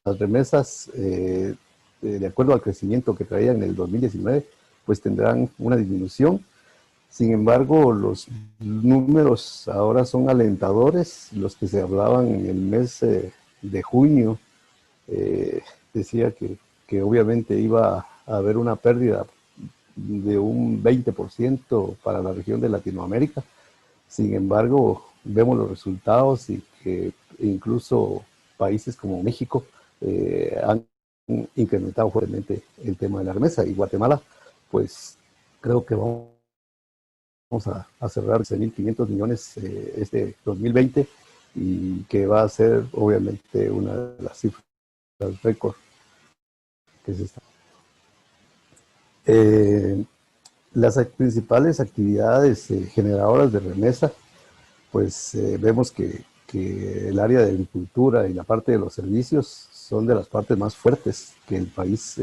remesas, de acuerdo al crecimiento que traían en el 2019, pues tendrán una disminución. Sin embargo, los números ahora son alentadores. Los que se hablaban en el mes de junio decía que obviamente iba a haber una pérdida de un 20% para la región de Latinoamérica. Sin embargo, vemos los resultados y que incluso países como México han incrementado fuertemente el tema de la remesa. Y Guatemala, pues creo que vamos a cerrar 6.500 millones este 2020, y que va a ser obviamente una de las cifras récord que se está. Las principales actividades generadoras de remesa, pues vemos que el área de agricultura y la parte de los servicios son de las partes más fuertes que el país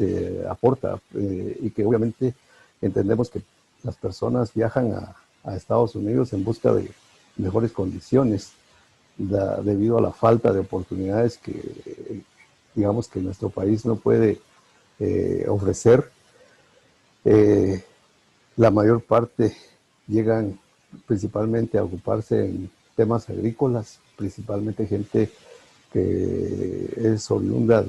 aporta, y que obviamente entendemos que las personas viajan a Estados Unidos en busca de mejores condiciones debido a la falta de oportunidades que digamos que nuestro país no puede ofrecer. La mayor parte llegan principalmente a ocuparse en temas agrícolas, principalmente gente que es oriunda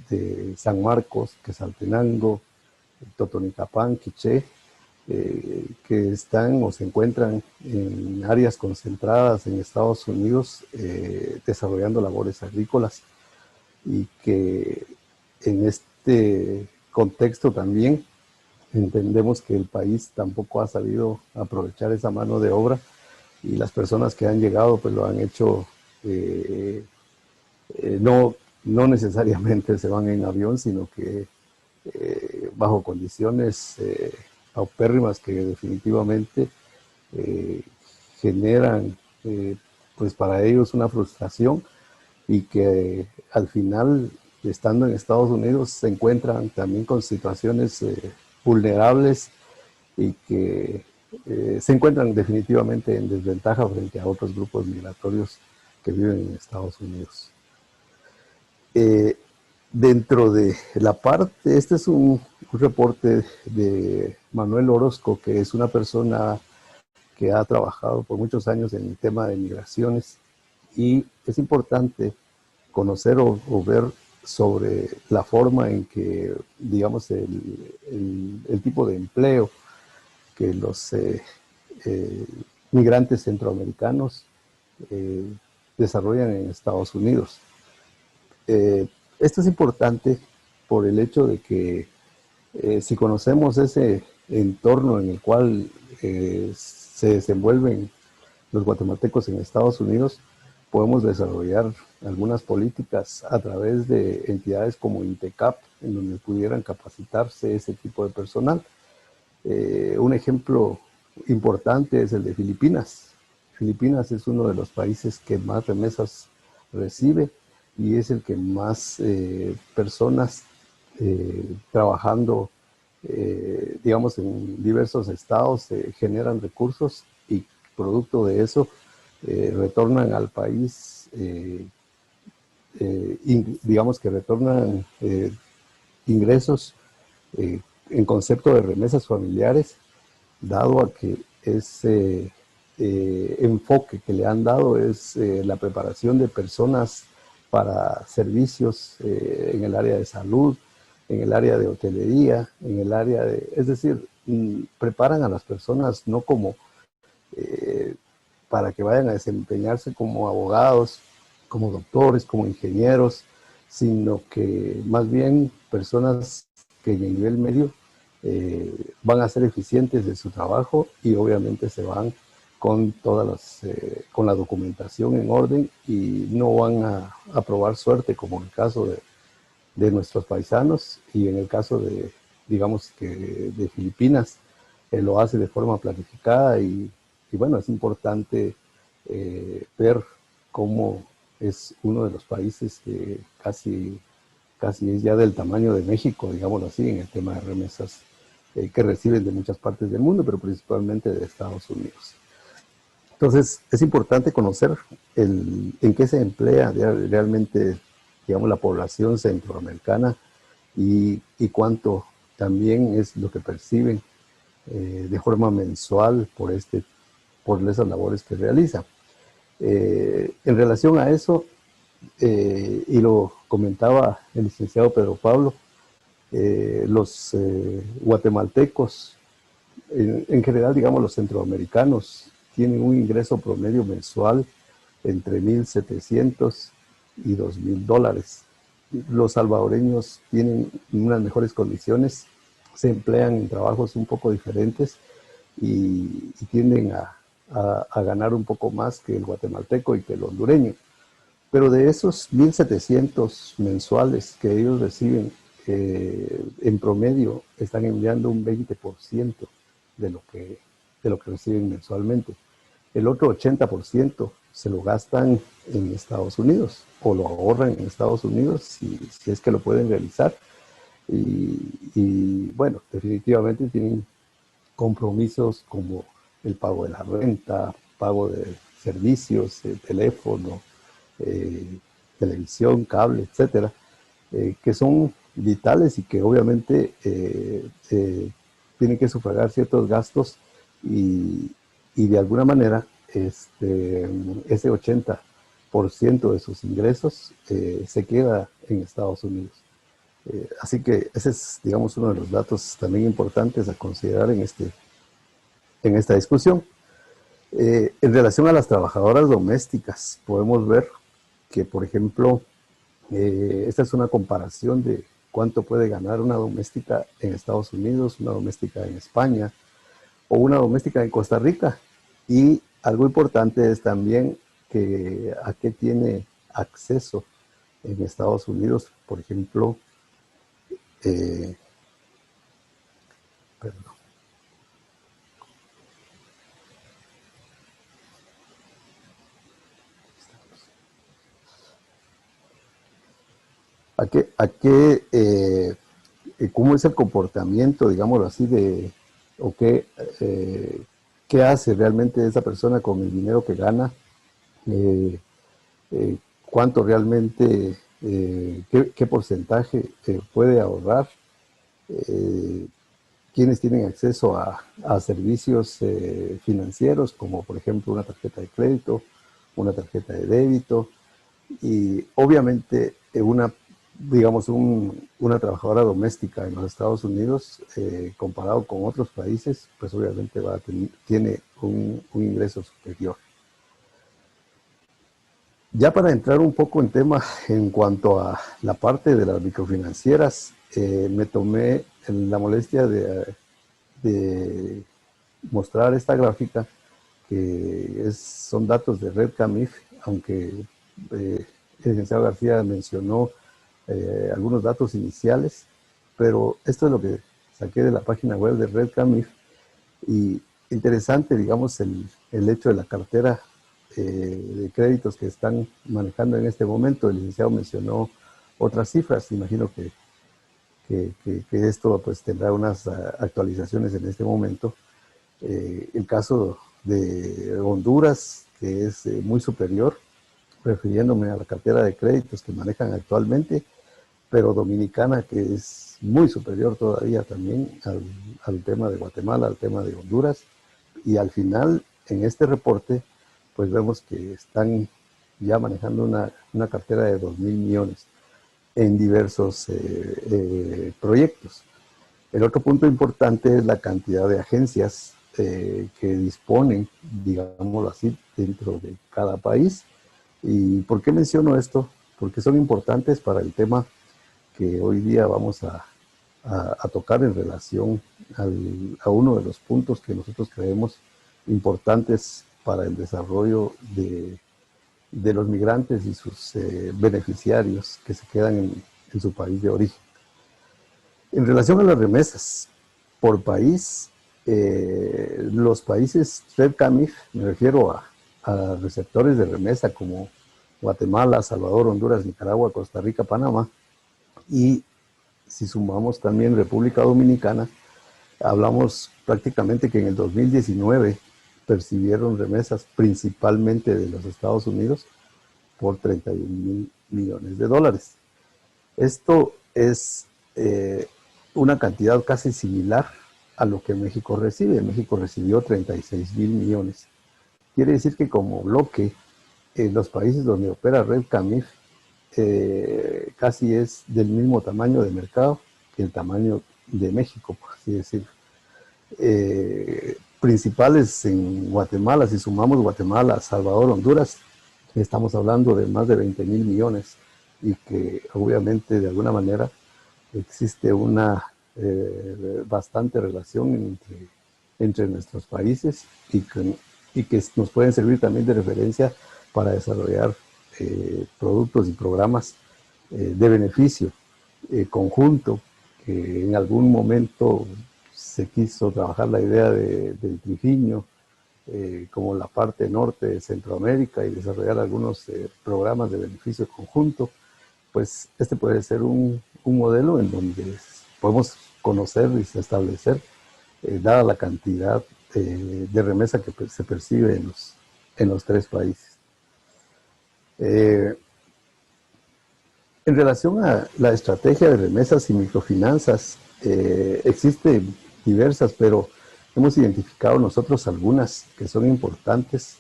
de San Marcos, Quetzaltenango, Totonicapán, Quiché, que están o se encuentran en áreas concentradas en Estados Unidos desarrollando labores agrícolas, y que en este contexto también entendemos que el país tampoco ha sabido aprovechar esa mano de obra, y las personas que han llegado pues lo han hecho no necesariamente se van en avión, sino que bajo condiciones paupérrimas que definitivamente generan pues para ellos una frustración, y que al final, estando en Estados Unidos, se encuentran también con situaciones vulnerables, y que se encuentran definitivamente en desventaja frente a otros grupos migratorios que viven en Estados Unidos. Dentro de la parte, este es un reporte de Manuel Orozco, que es una persona que ha trabajado por muchos años en el tema de migraciones, y es importante conocer o ver sobre la forma en que, digamos, el tipo de empleo que los migrantes centroamericanos desarrollan en Estados Unidos. Esto es importante por el hecho de que si conocemos ese entorno en el cual se desenvuelven los guatemaltecos en Estados Unidos, podemos desarrollar algunas políticas a través de entidades como INTECAP, en donde pudieran capacitarse ese tipo de personal. Un ejemplo importante es el de Filipinas. Filipinas es uno de los países que más remesas recibe, y es el que más personas trabajando, digamos, en diversos estados generan recursos, y producto de eso retornan al país, digamos que retornan ingresos en concepto de remesas familiares, dado a que ese enfoque que le han dado es la preparación de personas para servicios en el área de salud, en el área de hotelería, en el área de... Es decir, preparan a las personas no como para que vayan a desempeñarse como abogados, como doctores, como ingenieros, sino que más bien personas que en el nivel medio van a ser eficientes de su trabajo y obviamente se van con todas con la documentación en orden y no van a probar suerte como en el caso de nuestros paisanos y en el caso de, digamos que de Filipinas, lo hace de forma planificada y bueno, es importante ver cómo es uno de los países que casi es ya del tamaño de México, digámoslo así, en el tema de remesas que reciben de muchas partes del mundo, pero principalmente de Estados Unidos. Entonces, es importante conocer en qué se emplea realmente, digamos, la población centroamericana y cuánto también es lo que perciben de forma mensual por esas labores que realiza. En relación a eso, y lo comentaba el licenciado Pedro Pablo, los guatemaltecos, en general, digamos, los centroamericanos, tienen un ingreso promedio mensual entre 1.700 y 2.000 dólares. Los salvadoreños tienen unas mejores condiciones, se emplean en trabajos un poco diferentes y tienden a ganar un poco más que el guatemalteco y que el hondureño. Pero de esos 1.700 mensuales que ellos reciben, en promedio están enviando un 20% de lo que reciben mensualmente. El otro 80% se lo gastan en Estados Unidos o lo ahorran en Estados Unidos si es que lo pueden realizar. Y bueno, definitivamente tienen compromisos como el pago de la renta, pago de servicios, teléfono, televisión, cable, etcétera, que son vitales y que obviamente tienen que sufragar ciertos gastos y de alguna manera ese 80% de sus ingresos se queda en Estados Unidos. Así que ese es, digamos, uno de los datos también importantes a considerar en esta discusión. En relación a las trabajadoras domésticas, podemos ver que, por ejemplo, esta es una comparación de cuánto puede ganar una doméstica en Estados Unidos, una doméstica en España o una doméstica en Costa Rica. Y algo importante es también que a qué tiene acceso en Estados Unidos, por ejemplo, perdón. ¿Cómo es el comportamiento, digámoslo así, o qué hace realmente esa persona con el dinero que gana? ¿Cuánto realmente, qué porcentaje puede ahorrar? ¿Quiénes tienen acceso a servicios financieros, como por ejemplo una tarjeta de crédito, una tarjeta de débito? Y obviamente digamos, una trabajadora doméstica en los Estados Unidos, comparado con otros países, pues obviamente tiene un ingreso superior. Ya para entrar un poco en tema en cuanto a la parte de las microfinancieras, me tomé la molestia de mostrar esta gráfica, que son datos de Red Camif, aunque el licenciado García mencionó algunos datos iniciales, pero esto es lo que saqué de la página web de Red Camif. Y interesante, digamos, el hecho de la cartera de créditos que están manejando en este momento. El licenciado mencionó otras cifras, imagino que esto pues tendrá unas actualizaciones en este momento. El caso de Honduras, que es muy superior, refiriéndome a la cartera de créditos que manejan actualmente, pero dominicana, que es muy superior todavía también al tema de Guatemala, al tema de Honduras. Y al final, en este reporte, pues vemos que están ya manejando una cartera de 2.000 millones en diversos proyectos. El otro punto importante es la cantidad de agencias que disponen, digámoslo así, dentro de cada país. ¿Y por qué menciono esto? Porque son importantes para el tema que hoy día vamos a tocar en relación a uno de los puntos que nosotros creemos importantes para el desarrollo de los migrantes y sus beneficiarios que se quedan en su país de origen. En relación a las remesas por país, los países REDCAMIF, me refiero a receptores de remesa como Guatemala, Salvador, Honduras, Nicaragua, Costa Rica, Panamá, y si sumamos también República Dominicana, hablamos prácticamente que en el 2019 percibieron remesas principalmente de los Estados Unidos por 31.000 millones de dólares. Esto es una cantidad casi similar a lo que México recibe. México recibió 36.000 millones. Quiere decir que como bloque, los países donde opera REDCAMIF casi es del mismo tamaño de mercado que el tamaño de México, por así decirlo. Principales en Guatemala, si sumamos Guatemala, Salvador, Honduras, estamos hablando de más de 20.000 millones y que obviamente de alguna manera existe una bastante relación entre nuestros países y que nos pueden servir también de referencia para desarrollar productos y programas de beneficio conjunto, que en algún momento se quiso trabajar la idea del trifinio como la parte norte de Centroamérica y desarrollar algunos programas de beneficio conjunto. Pues este puede ser un modelo en donde podemos conocer y establecer, dada la cantidad de remesa que se percibe en los tres países. En relación a la estrategia de remesas y microfinanzas, existen diversas, pero hemos identificado nosotros algunas que son importantes,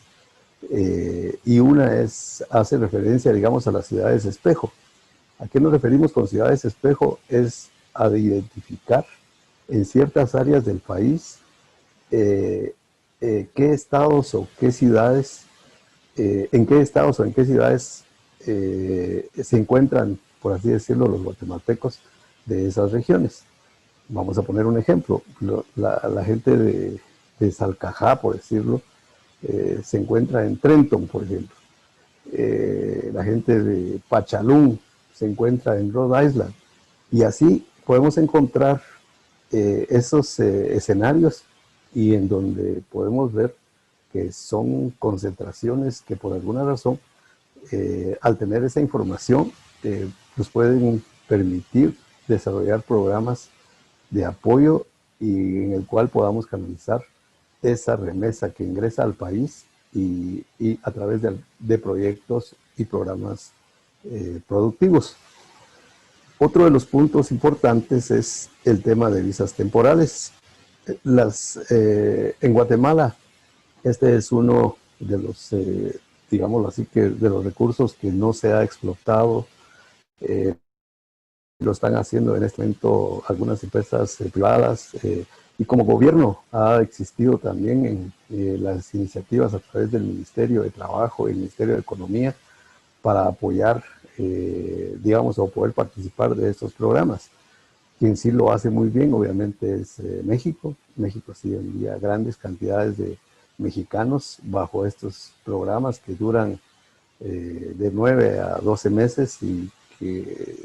y una hace referencia, digamos, a las ciudades espejo. ¿A qué nos referimos con ciudades espejo? Es a identificar en ciertas áreas del país qué estados o qué ciudades, en qué estados o en qué ciudades se encuentran, por así decirlo, los guatemaltecos de esas regiones. Vamos a poner un ejemplo. La gente de Salcajá, por decirlo, se encuentra en Trenton, por ejemplo. La gente de Pachalún se encuentra en Rhode Island. Y así podemos encontrar esos escenarios y en donde podemos ver que son concentraciones que por alguna razón, al tener esa información, nos pueden permitir desarrollar programas de apoyo y en el cual podamos canalizar esa remesa que ingresa al país y a través de proyectos y programas productivos. Otro de los puntos importantes es el tema de visas temporales. En Guatemala, este es uno de los, digámoslo así, que de los recursos que no se ha explotado. Lo están haciendo en este momento algunas empresas privadas, y como gobierno ha existido también en las iniciativas a través del Ministerio de Trabajo y el Ministerio de Economía para apoyar, digamos, o poder participar de estos programas. Quien sí lo hace muy bien, obviamente, es México. México sí envía grandes cantidades de mexicanos bajo estos programas que duran de 9 a 12 meses y que,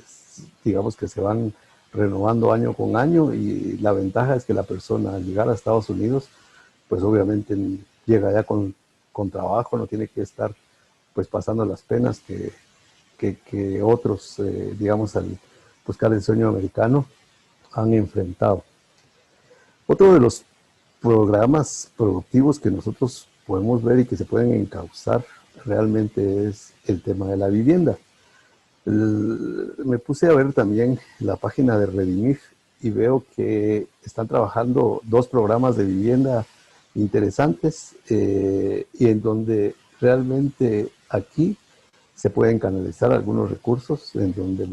digamos, que se van renovando año con año, y la ventaja es que la persona al llegar a Estados Unidos, pues obviamente llega ya con trabajo, no tiene que estar pues pasando las penas que otros, digamos, al buscar el sueño americano han enfrentado. Otro de los programas productivos que nosotros podemos ver y que se pueden encauzar realmente es el tema de la vivienda. Me puse a ver también la página de Redimif y veo que están trabajando 2 programas de vivienda interesantes y en donde realmente aquí se pueden canalizar algunos recursos en donde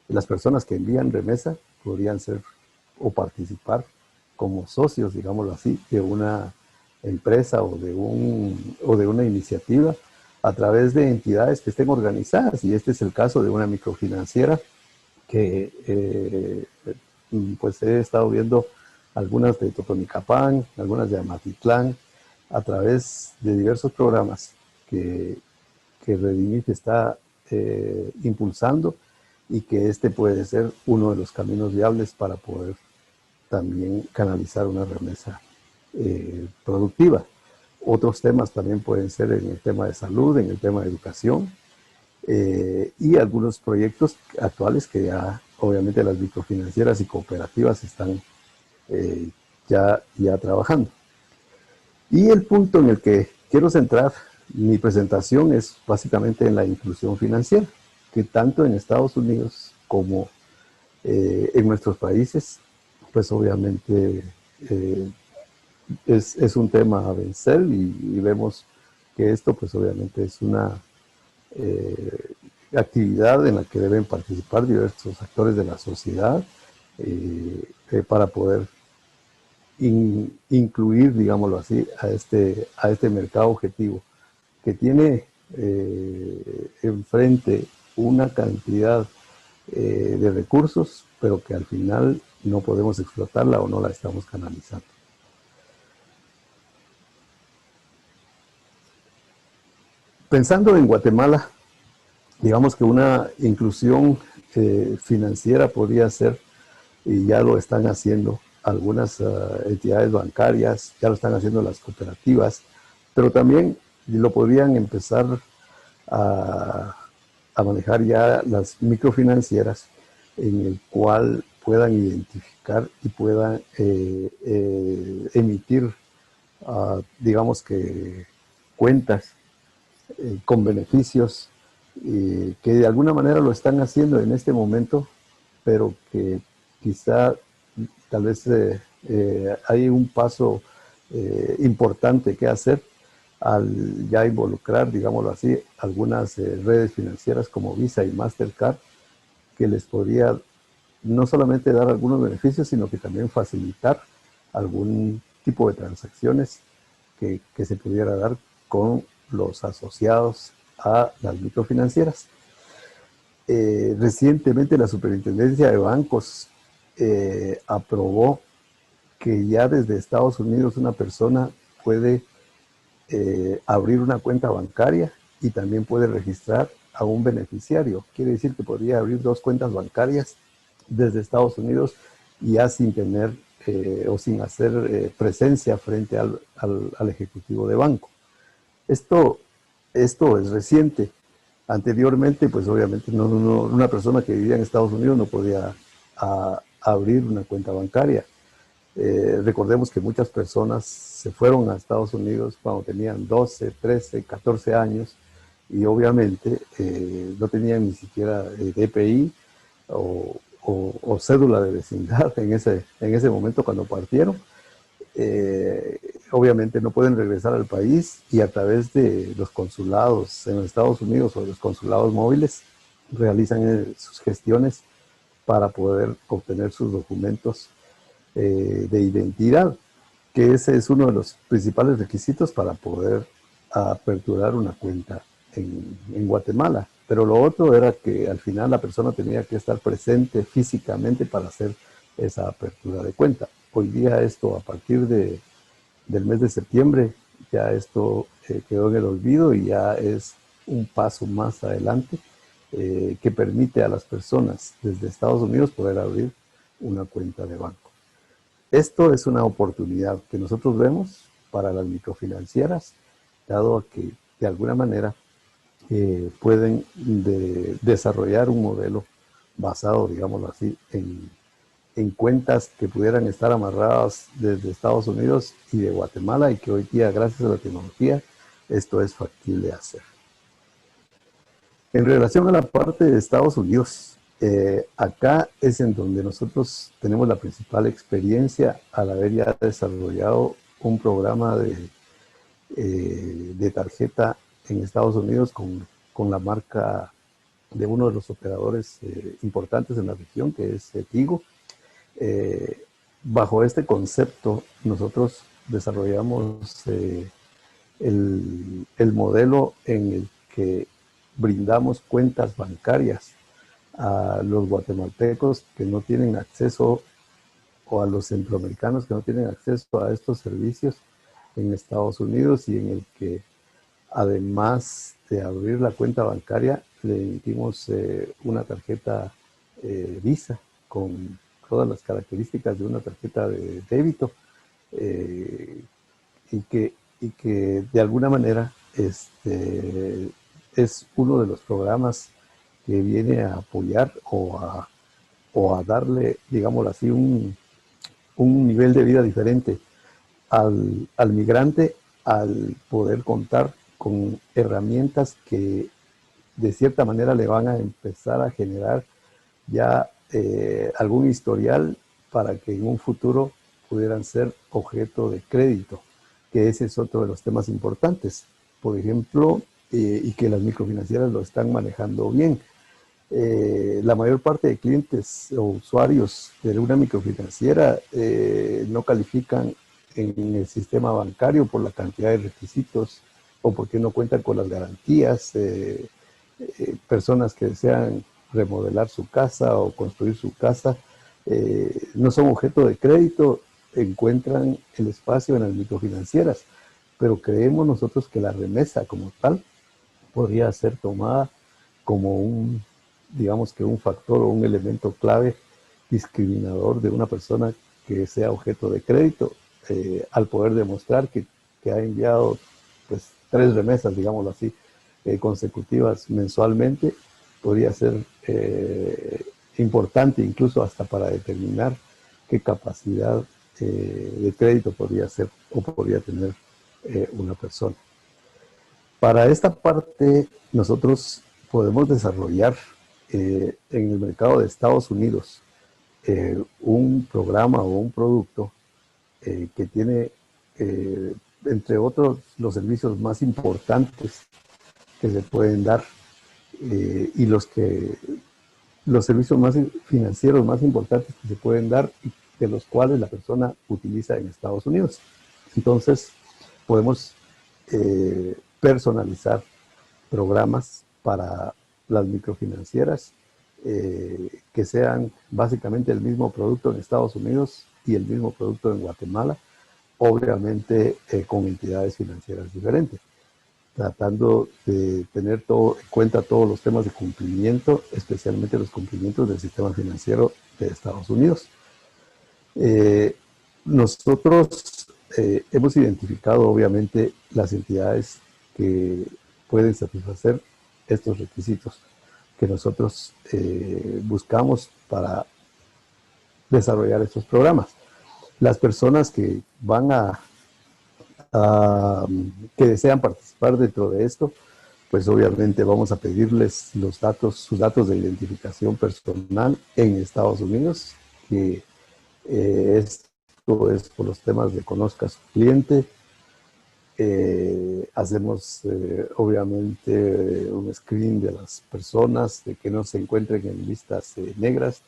las personas que envían remesa podrían ser o participar como socios, digámoslo así, de una empresa o de una iniciativa a través de entidades que estén organizadas. Y este es el caso de una microfinanciera que pues he estado viendo algunas de Totonicapán, algunas de Amatitlán, a través de diversos programas que Redimif está impulsando, y que este puede ser uno de los caminos viables para poder también canalizar una remesa productiva. Otros temas también pueden ser en el tema de salud, en el tema de educación, y algunos proyectos actuales que ya obviamente las microfinancieras y cooperativas están ya trabajando. Y el punto en el que quiero centrar mi presentación es básicamente en la inclusión financiera, que tanto en Estados Unidos como en nuestros países, pues obviamente es un tema a vencer, y vemos que esto pues obviamente es una actividad en la que deben participar diversos actores de la sociedad para poder incluir, digámoslo así, a este mercado objetivo que tiene enfrente una cantidad de recursos, pero que al final no podemos explotarla o no la estamos canalizando. Pensando en Guatemala, digamos que una inclusión financiera podría ser, y ya lo están haciendo algunas entidades bancarias, ya lo están haciendo las cooperativas, pero también lo podrían empezar a manejar ya las microfinancieras, en el cual puedan identificar y puedan emitir, digamos que, cuentas con beneficios, que de alguna manera lo están haciendo en este momento, pero que quizá tal vez hay un paso importante que hacer al ya involucrar, digámoslo así, algunas redes financieras como Visa y Mastercard, que les podría no solamente dar algunos beneficios, sino que también facilitar algún tipo de transacciones que se pudiera dar con los asociados a las microfinancieras. Recientemente la Superintendencia de Bancos aprobó que ya desde Estados Unidos una persona puede abrir una cuenta bancaria y también puede registrar a un beneficiario. Quiere decir que podría abrir 2 cuentas bancarias desde Estados Unidos, ya sin tener o sin hacer presencia frente al ejecutivo de banco. Esto es reciente. Anteriormente, pues obviamente una persona que vivía en Estados Unidos no podía abrir una cuenta bancaria. Recordemos que muchas personas se fueron a Estados Unidos cuando tenían 12, 13, 14 años, y obviamente no tenían ni siquiera DPI o cédula de vecindad en ese momento cuando partieron. Obviamente no pueden regresar al país, y a través de los consulados en los Estados Unidos o los consulados móviles realizan sus gestiones para poder obtener sus documentos de identidad, que ese es uno de los principales requisitos para poder aperturar una cuenta en Guatemala. Pero lo otro era que al final la persona tenía que estar presente físicamente para hacer esa apertura de cuenta. Hoy día esto, a partir del mes de septiembre, ya esto quedó en el olvido, y ya es un paso más adelante que permite a las personas desde Estados Unidos poder abrir una cuenta de banco. Esto es una oportunidad que nosotros vemos para las microfinancieras, dado que de alguna manera pueden desarrollar un modelo basado, digámoslo así, en cuentas que pudieran estar amarradas desde Estados Unidos y de Guatemala, y que hoy día, gracias a la tecnología, esto es factible hacer. En relación a la parte de Estados Unidos, acá es en donde nosotros tenemos la principal experiencia al haber ya desarrollado un programa de tarjeta en Estados Unidos con la marca de uno de los operadores importantes en la región, que es Tigo. Bajo este concepto, nosotros desarrollamos el modelo en el que brindamos cuentas bancarias a los guatemaltecos que no tienen acceso, o a los centroamericanos que no tienen acceso a estos servicios en Estados Unidos, y en el que, además de abrir la cuenta bancaria, le emitimos una tarjeta Visa con todas las características de una tarjeta de débito, y que de alguna manera es uno de los programas que viene a apoyar o a darle, digámoslo así, un nivel de vida diferente al migrante, al poder contar con herramientas que de cierta manera le van a empezar a generar ya algún historial para que en un futuro pudieran ser objeto de crédito, que ese es otro de los temas importantes, por ejemplo, y que las microfinancieras lo están manejando bien. La mayor parte de clientes o usuarios de una microfinanciera no califican en el sistema bancario por la cantidad de requisitos o porque no cuentan con las garantías. Personas que desean remodelar su casa o construir su casa no son objeto de crédito, encuentran el espacio en las microfinancieras, pero creemos nosotros que la remesa como tal podría ser tomada como digamos que un factor o un elemento clave discriminador de una persona que sea objeto de crédito, al poder demostrar que ha enviado pues 3 remesas, digámoslo así, consecutivas mensualmente. Podría ser importante incluso hasta para determinar qué capacidad de crédito podría ser o podría tener una persona. Para esta parte nosotros podemos desarrollar en el mercado de Estados Unidos un programa o un producto que tiene, entre otros, los servicios más importantes que se pueden dar y los servicios más financieros más importantes que se pueden dar y de los cuales la persona utiliza en Estados Unidos. Entonces, podemos personalizar programas para las microfinancieras que sean básicamente el mismo producto en Estados Unidos y el mismo producto en Guatemala, obviamente con entidades financieras diferentes, tratando de tener en cuenta todos los temas de cumplimiento, especialmente los cumplimientos del sistema financiero de Estados Unidos. Nosotros hemos identificado obviamente las entidades que pueden satisfacer estos requisitos que nosotros buscamos para desarrollar estos programas. Las personas que que desean participar dentro de esto, pues obviamente vamos a pedirles sus datos de identificación personal en Estados Unidos, que esto es por los temas de conozca a su cliente. Hacemos obviamente un screen de las personas, de que no se encuentren en listas negras.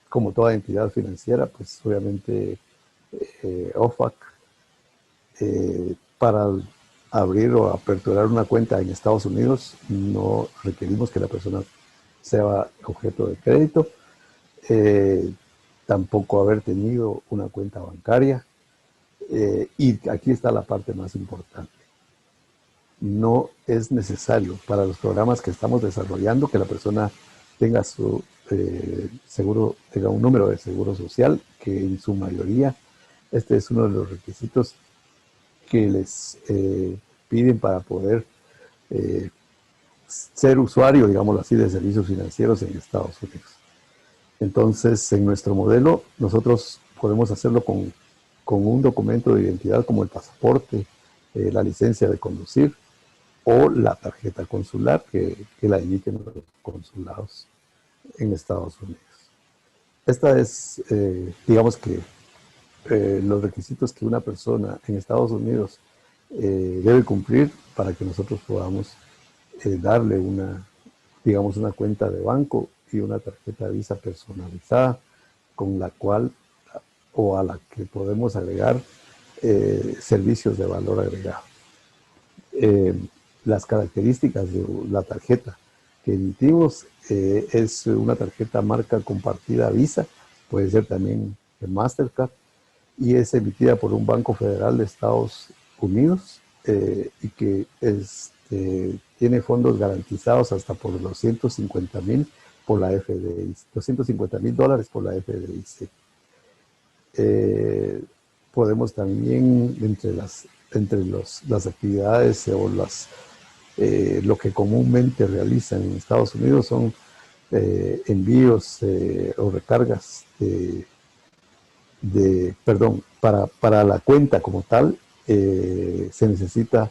Como toda entidad financiera, pues obviamente OFAC, para abrir o aperturar una cuenta en Estados Unidos no requerimos que la persona sea objeto de crédito, tampoco haber tenido una cuenta bancaria. Y aquí está la parte más importante. No es necesario para los programas que estamos desarrollando que la persona tenga su tenga un número de seguro social, que en su mayoría este es uno de los requisitos que les piden para poder ser usuario, digámoslo así, de servicios financieros en Estados Unidos. Entonces, en nuestro modelo, nosotros podemos hacerlo con un documento de identidad como el pasaporte, la licencia de conducir, o la tarjeta consular que la emiten los consulados en Estados Unidos. Esta es, digamos que, los requisitos que una persona en Estados Unidos debe cumplir para que nosotros podamos darle digamos, una cuenta de banco y una tarjeta de Visa personalizada con la cual o a la que podemos agregar servicios de valor agregado. Las características de la tarjeta que emitimos es una tarjeta marca compartida Visa, puede ser también de Mastercard, y es emitida por un banco federal de Estados Unidos y que tiene fondos garantizados hasta por los $250,000 por la FDIC, $250,000 por la FDIC. Podemos también, entre las actividades o lo que comúnmente realizan en Estados Unidos son envíos o recargas para la cuenta como tal, se necesita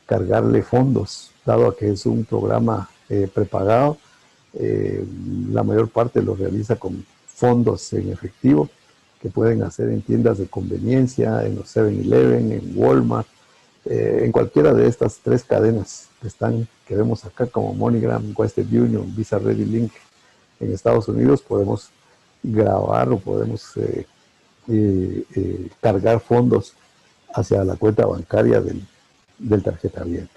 cargarle fondos, dado a que es un programa prepagado. La mayor parte lo realiza con fondos en efectivo que pueden hacer en tiendas de conveniencia, en los 7-Eleven, en Walmart, en cualquiera de estas 3 cadenas que vemos acá como MoneyGram, Western Union, Visa Ready Link en Estados Unidos. Podemos grabar o podemos cargar fondos hacia la cuenta bancaria del tarjetaviente.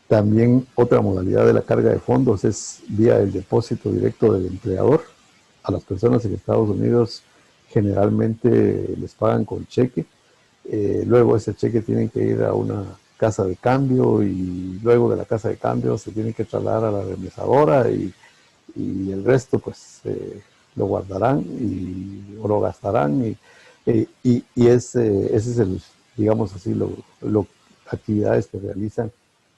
También otra modalidad de la carga de fondos es vía el depósito directo del empleador. A las personas en Estados Unidos generalmente les pagan con cheque. Luego ese cheque tiene que ir a una casa de cambio y luego de la casa de cambio se tiene que trasladar a la remesadora y el resto pues lo guardarán o lo gastarán ese es digamos así, actividades que realizan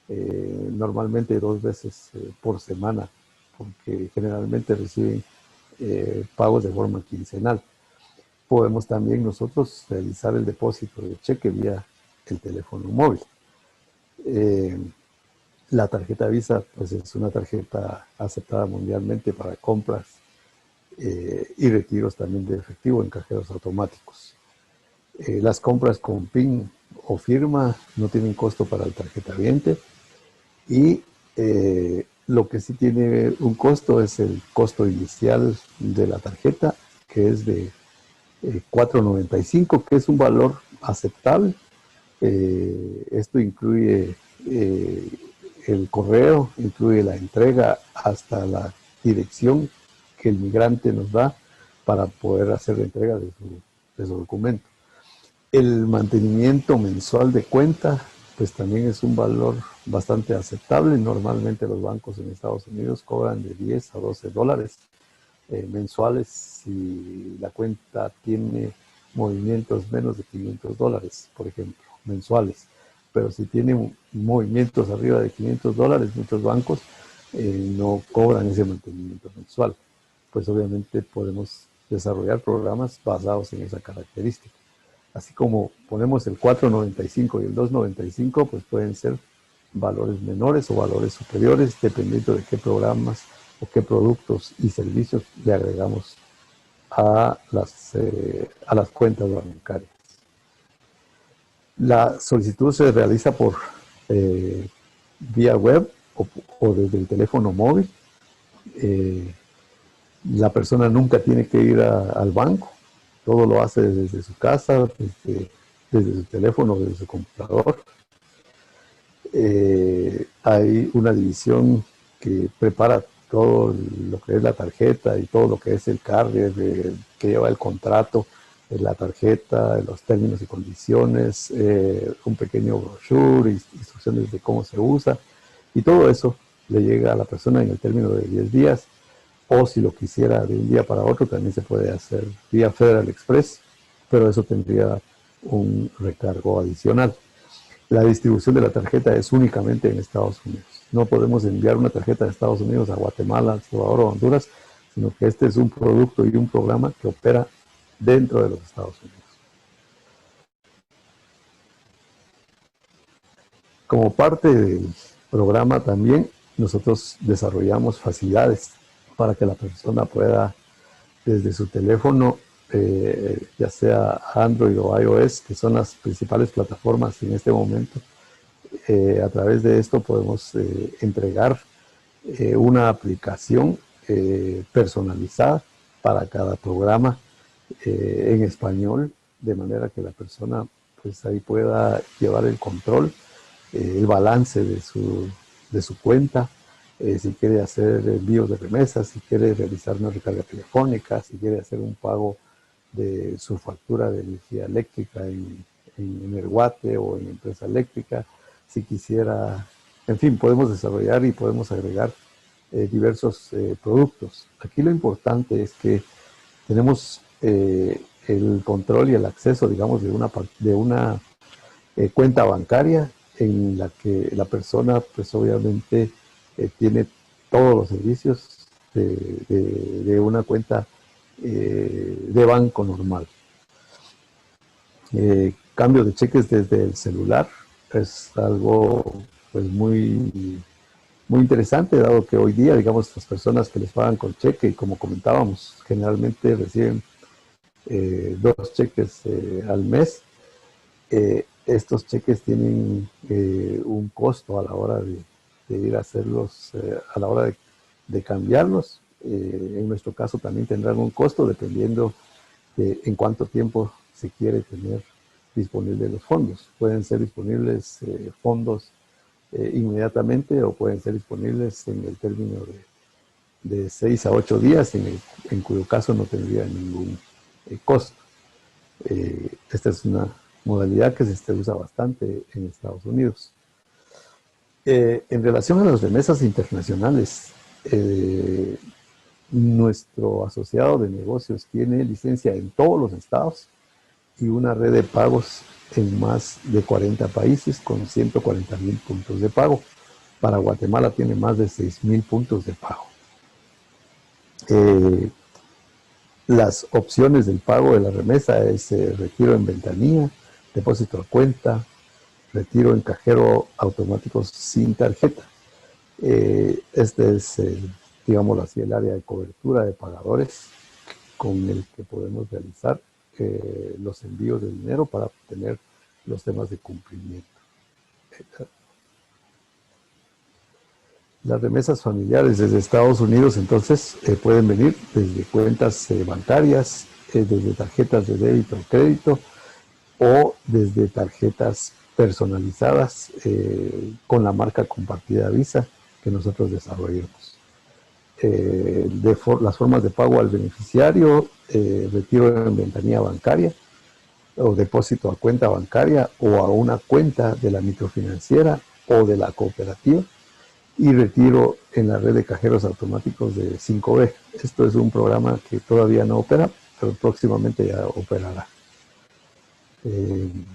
normalmente 2 veces por semana, porque generalmente reciben pagos de forma quincenal. Podemos también nosotros realizar el depósito de cheque vía el teléfono móvil. La tarjeta Visa pues es una tarjeta aceptada mundialmente para compras y retiros también de efectivo en cajeros automáticos. Las compras con PIN o firma no tienen costo para el tarjetaviente y lo que sí tiene un costo es el costo inicial de la tarjeta, que es de $4.95, que es un valor aceptable. Esto incluye el correo, incluye la entrega hasta la dirección que el migrante nos da para poder hacer la entrega de su documento. El mantenimiento mensual de cuenta, pues también es un valor bastante aceptable. Normalmente los bancos en Estados Unidos cobran de $10 a $12 mensuales si la cuenta tiene movimientos menos de $500, por ejemplo, mensuales. Pero si tiene movimientos arriba de $500, muchos bancos no cobran ese mantenimiento mensual. Pues obviamente podemos desarrollar programas basados en esa característica. Así como ponemos el $4.95 y el $2.95, pues pueden ser valores menores o valores superiores, dependiendo de qué programas o qué productos y servicios le agregamos a las cuentas bancarias. La solicitud se realiza por vía web o desde el teléfono móvil. La persona nunca tiene que ir al banco. Todo lo hace desde su casa, desde su teléfono, desde su computador. Hay una división que prepara todo lo que es la tarjeta y todo lo que es el carrier que lleva el contrato de la tarjeta, los términos y condiciones, un pequeño brochure, instrucciones de cómo se usa, y todo eso le llega a la persona en el término de 10 días. O si lo quisiera de un día para otro, también se puede hacer vía Federal Express, pero eso tendría un recargo adicional. La distribución de la tarjeta es únicamente en Estados Unidos. No podemos enviar una tarjeta de Estados Unidos a Guatemala, El Salvador o Honduras, sino que este es un producto y un programa que opera dentro de los Estados Unidos. Como parte programa también nosotros desarrollamos facilidades para que la persona pueda desde su teléfono, ya sea Android o iOS, que son las principales plataformas en este momento, a través de esto podemos entregar una aplicación personalizada para cada programa en español, de manera que la persona pues ahí pueda llevar el control, el balance de su cuenta, si quiere hacer envíos de remesas, si quiere realizar una recarga telefónica, si quiere hacer un pago de su factura de energía eléctrica en Energuate o en empresa eléctrica, si quisiera, en fin, podemos desarrollar y podemos agregar diversos productos. Aquí lo importante es que tenemos el control y el acceso, digamos, de una cuenta bancaria en la que la persona, pues obviamente, tiene todos los servicios de una cuenta de banco normal. Cambio de cheques desde el celular es algo pues muy interesante, dado que hoy día, digamos, las personas que les pagan con cheque, y como comentábamos, generalmente reciben 2 cheques al mes. Estos cheques tienen un costo a la hora de ir a hacerlos, a la hora de cambiarlos. En nuestro caso también tendrán un costo dependiendo de en cuánto tiempo se quiere tener disponibles los fondos. Pueden ser disponibles fondos inmediatamente o pueden ser disponibles en el término de 6 a 8 días, en cuyo caso no tendría ningún costo. Esta es una modalidad que se usa bastante en Estados Unidos. En relación a las remesas internacionales, nuestro asociado de negocios tiene licencia en todos los estados y una red de pagos en más de 40 países con 140,000 puntos de pago. Para Guatemala tiene más de 6,000 puntos de pago. Las opciones del pago de la remesa es retiro en ventanilla, depósito a cuenta, retiro en cajero automático sin tarjeta. Este es, digámoslo así, el área de cobertura de pagadores con el que podemos realizar los envíos de dinero para obtener los temas de cumplimiento. Las remesas familiares desde Estados Unidos, entonces, pueden venir desde cuentas bancarias, desde tarjetas de débito o crédito, o desde tarjetas personalizadas con la marca compartida Visa que nosotros desarrollamos. Las formas de pago al beneficiario, retiro en ventanilla bancaria, o depósito a cuenta bancaria o a una cuenta de la microfinanciera o de la cooperativa, y retiro en la red de cajeros automáticos de 5B. Esto es un programa que todavía no opera, pero próximamente ya operará. El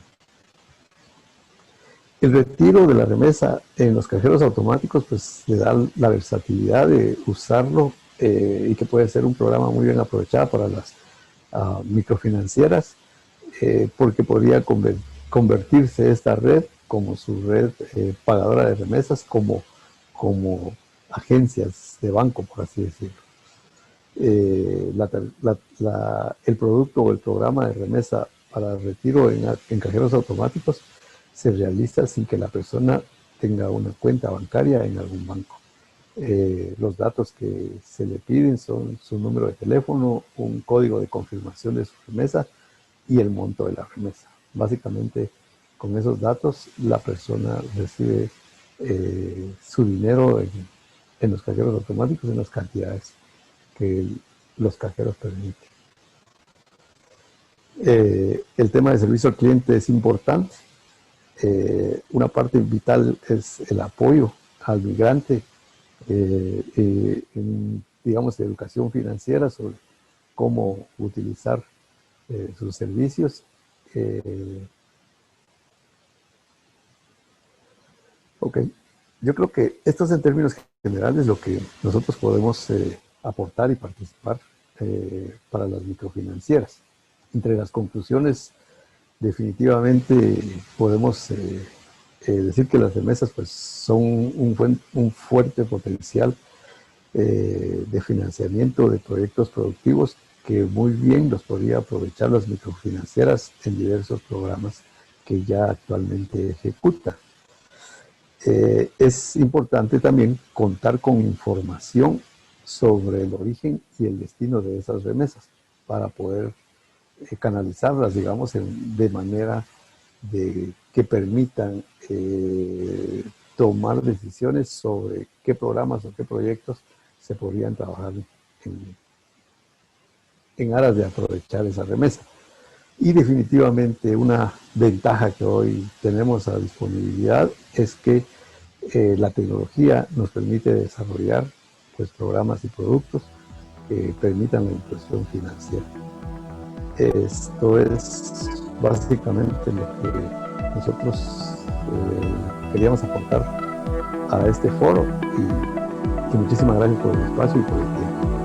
retiro de la remesa en los cajeros automáticos pues le da la versatilidad de usarlo y que puede ser un programa muy bien aprovechado para las microfinancieras, porque podría convertirse esta red como su red pagadora de remesas, como agencias de banco, por así decirlo. El producto o el programa de remesa para retiro en cajeros automáticos se realiza sin que la persona tenga una cuenta bancaria en algún banco. Los datos que se le piden son su número de teléfono, un código de confirmación de su remesa y el monto de la remesa. Básicamente, con esos datos, la persona recibe su dinero en los cajeros automáticos en las cantidades que los cajeros permiten. El tema de servicio al cliente es importante. Una parte vital es el apoyo al migrante, digamos, de educación financiera sobre cómo utilizar sus servicios. Ok, yo creo que esto es en términos generales lo que nosotros podemos aportar y participar para las microfinancieras. Entre las conclusiones, definitivamente podemos decir que las remesas pues, son un fuerte potencial de financiamiento de proyectos productivos que muy bien los podría aprovechar las microfinancieras en diversos programas que ya actualmente ejecuta. Es importante también contar con información sobre el origen y el destino de esas remesas para poder canalizarlas, digamos, de manera que permitan tomar decisiones sobre qué programas o qué proyectos se podrían trabajar en aras de aprovechar esa remesa. Y definitivamente una ventaja que hoy tenemos a disponibilidad es que la tecnología nos permite desarrollar pues, programas y productos que permitan la inclusión financiera. Esto es básicamente lo que nosotros queríamos aportar a este foro y muchísimas gracias por el espacio y por el tiempo.